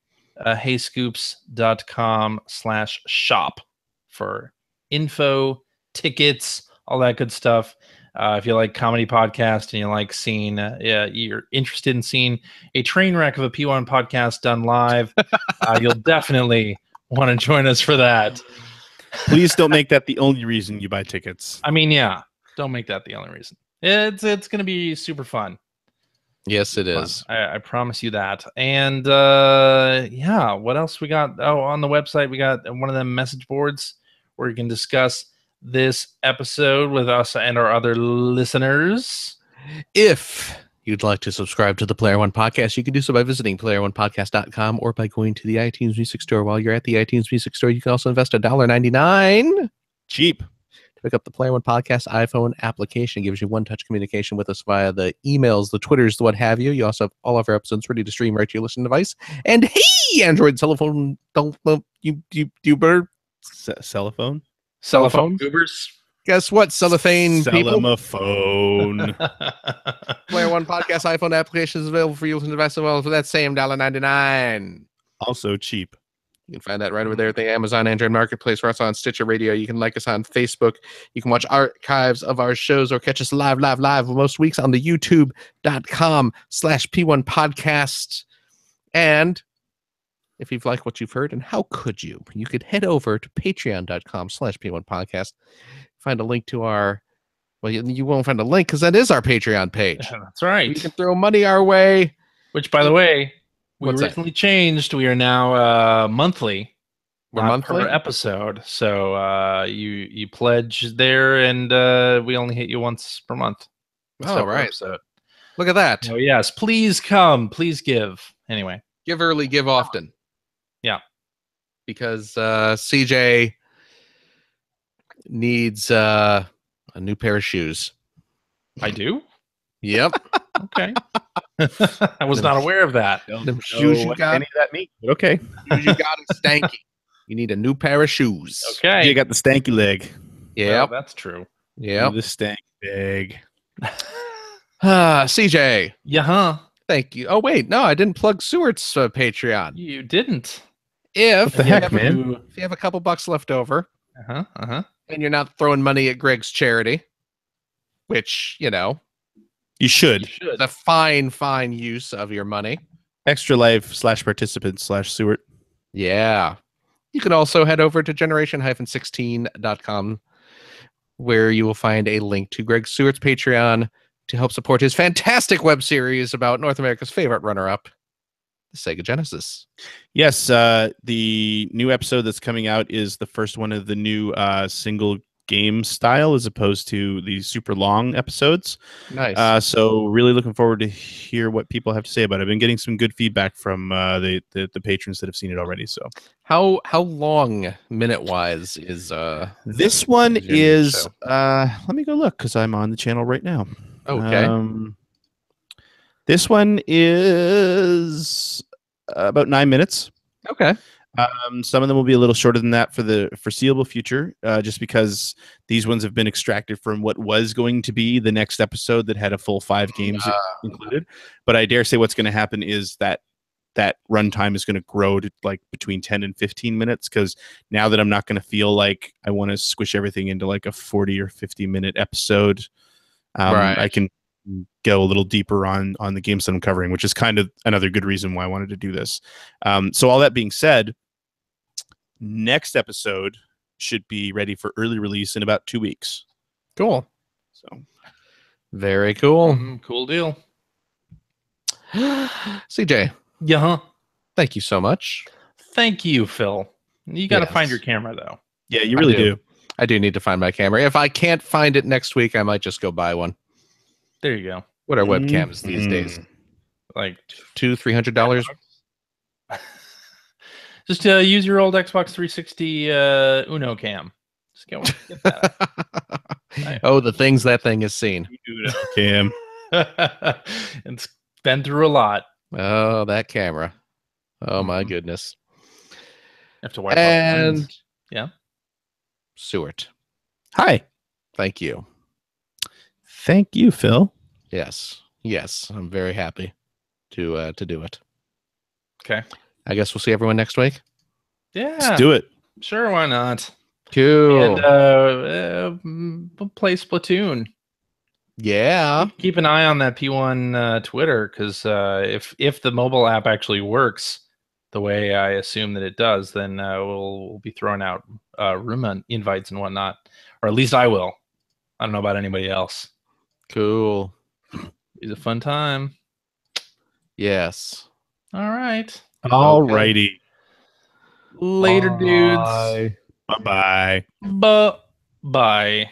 heyscoops.com/shop for info, tickets, all that good stuff. If you like comedy podcast and you like seeing, you're interested in seeing a train wreck of a P1 podcast done live, you'll definitely want to join us for that. Please don't make that the only reason you buy tickets. I mean, yeah, don't make that the only reason. It's going to be super fun. Yes, it is. I promise you that. And yeah, what else we got? Oh, on the website, we got one of them message boards where you can discuss this episode with us and our other listeners. If you'd like to subscribe to the Player One Podcast, you can do so by visiting playeronepodcast.com or by going to the iTunes Music Store. While you're at the iTunes Music Store, you can also invest $1.99 Cheap. to pick up the Player One Podcast iPhone application. It gives you one-touch communication with us via the emails, the Twitters, the what have you. You also have all of our episodes ready to stream right to your listening device. And hey, Android telephone, you bird. Cellophone? Cellophone goobers. Guess what, cellophane Sell people? him a phone. Player One Podcast iPhone application is available for you listening device as well for that same $1.99. Also cheap. You can find that right over there at the Amazon Android Marketplace. We're also on Stitcher Radio. You can like us on Facebook. You can watch archives of our shows or catch us live most weeks on the youtube.com/P1 Podcast. And if you've liked what you've heard, and how could you could head over to patreon.com/P1 Podcast. Find a link to our, well, you won't find a link because that is our Patreon page. That's right. You can throw money our way. Which, by the way, we What's that? recently changed. We are now monthly. We're not monthly? per episode. So you pledge there, and we only hit you once per month. Oh, right. Look at that. So yes, please come. Please give. Anyway. Give early, give often. Yeah. Because CJ needs a new pair of shoes. I do? Yep. Okay. I was not aware of that. Them shoes you got. Any of that meat. But okay. Shoes you got is stanky. You need a new pair of shoes. Okay. You got the stanky leg. Yeah. Well, that's true. Yeah. The stank bag. CJ. Yeah. Thank you. Oh, wait. No, I didn't plug Seward's Patreon. You didn't. If What the you heck, have man? if you have a couple bucks left over Uh-huh. and you're not throwing money at Greg's charity, which, You You should. should. the fine use of your money. Extra Life /participants/Seward. Yeah. You can also head over to generation-16.com where you will find a link to Greg Seward's Patreon to help support his fantastic web series about North America's favorite runner-up, the Sega Genesis. Yes, the new episode that's coming out is the first one of the new single game style as opposed to the super long episodes. Nice. So really looking forward to hear what people have to say about it. I've been getting some good feedback from the patrons that have seen it already. So How long minute-wise is this one Is your is show? let me go look because I'm on the channel right now. okay. This one is about 9 minutes. Okay. Some of them will be a little shorter than that for the foreseeable future, just because these ones have been extracted from what was going to be the next episode that had a full 5 games included. But I dare say what's going to happen is that runtime is going to grow to like between 10 and 15 minutes, because now that I'm not going to feel like I want to squish everything into like a 40 or 50-minute episode, Right. I can go a little deeper on the games that I'm covering, which is kind of another good reason why I wanted to do this. So all that being said, next episode should be ready for early release in about 2 weeks. Cool. So Very cool. Cool deal. CJ, Yeah. thank you so much. Thank you, Phil. You got to Yes. find your camera, though. yeah, you really do. I do need to find my camera. If I can't find it next week, I might just go buy one. There you go. What are webcams these days? Like, $200-$300? just use your old Xbox 360 Uno cam. Just get that. Oh, the things that thing has seen. Cam. It's been through a lot. Oh, that camera. Oh my Mhm. goodness. Have to wipe And- off. Yeah. Seward, Hi. thank you. Thank you, Phil. Yes. I'm very happy to do it. Okay. I guess we'll see everyone next week. Yeah. Let's do it. Sure. Why not? Cool. And play Splatoon. Yeah. Keep an eye on that P1 Twitter, because if the mobile app actually works the way I assume that it does, then we'll be throwing out room invites and whatnot, or at least I will. I don't know about anybody else. Cool. It's a fun time. Yes. All right. All righty. Later, dudes. Bye-bye. Bye.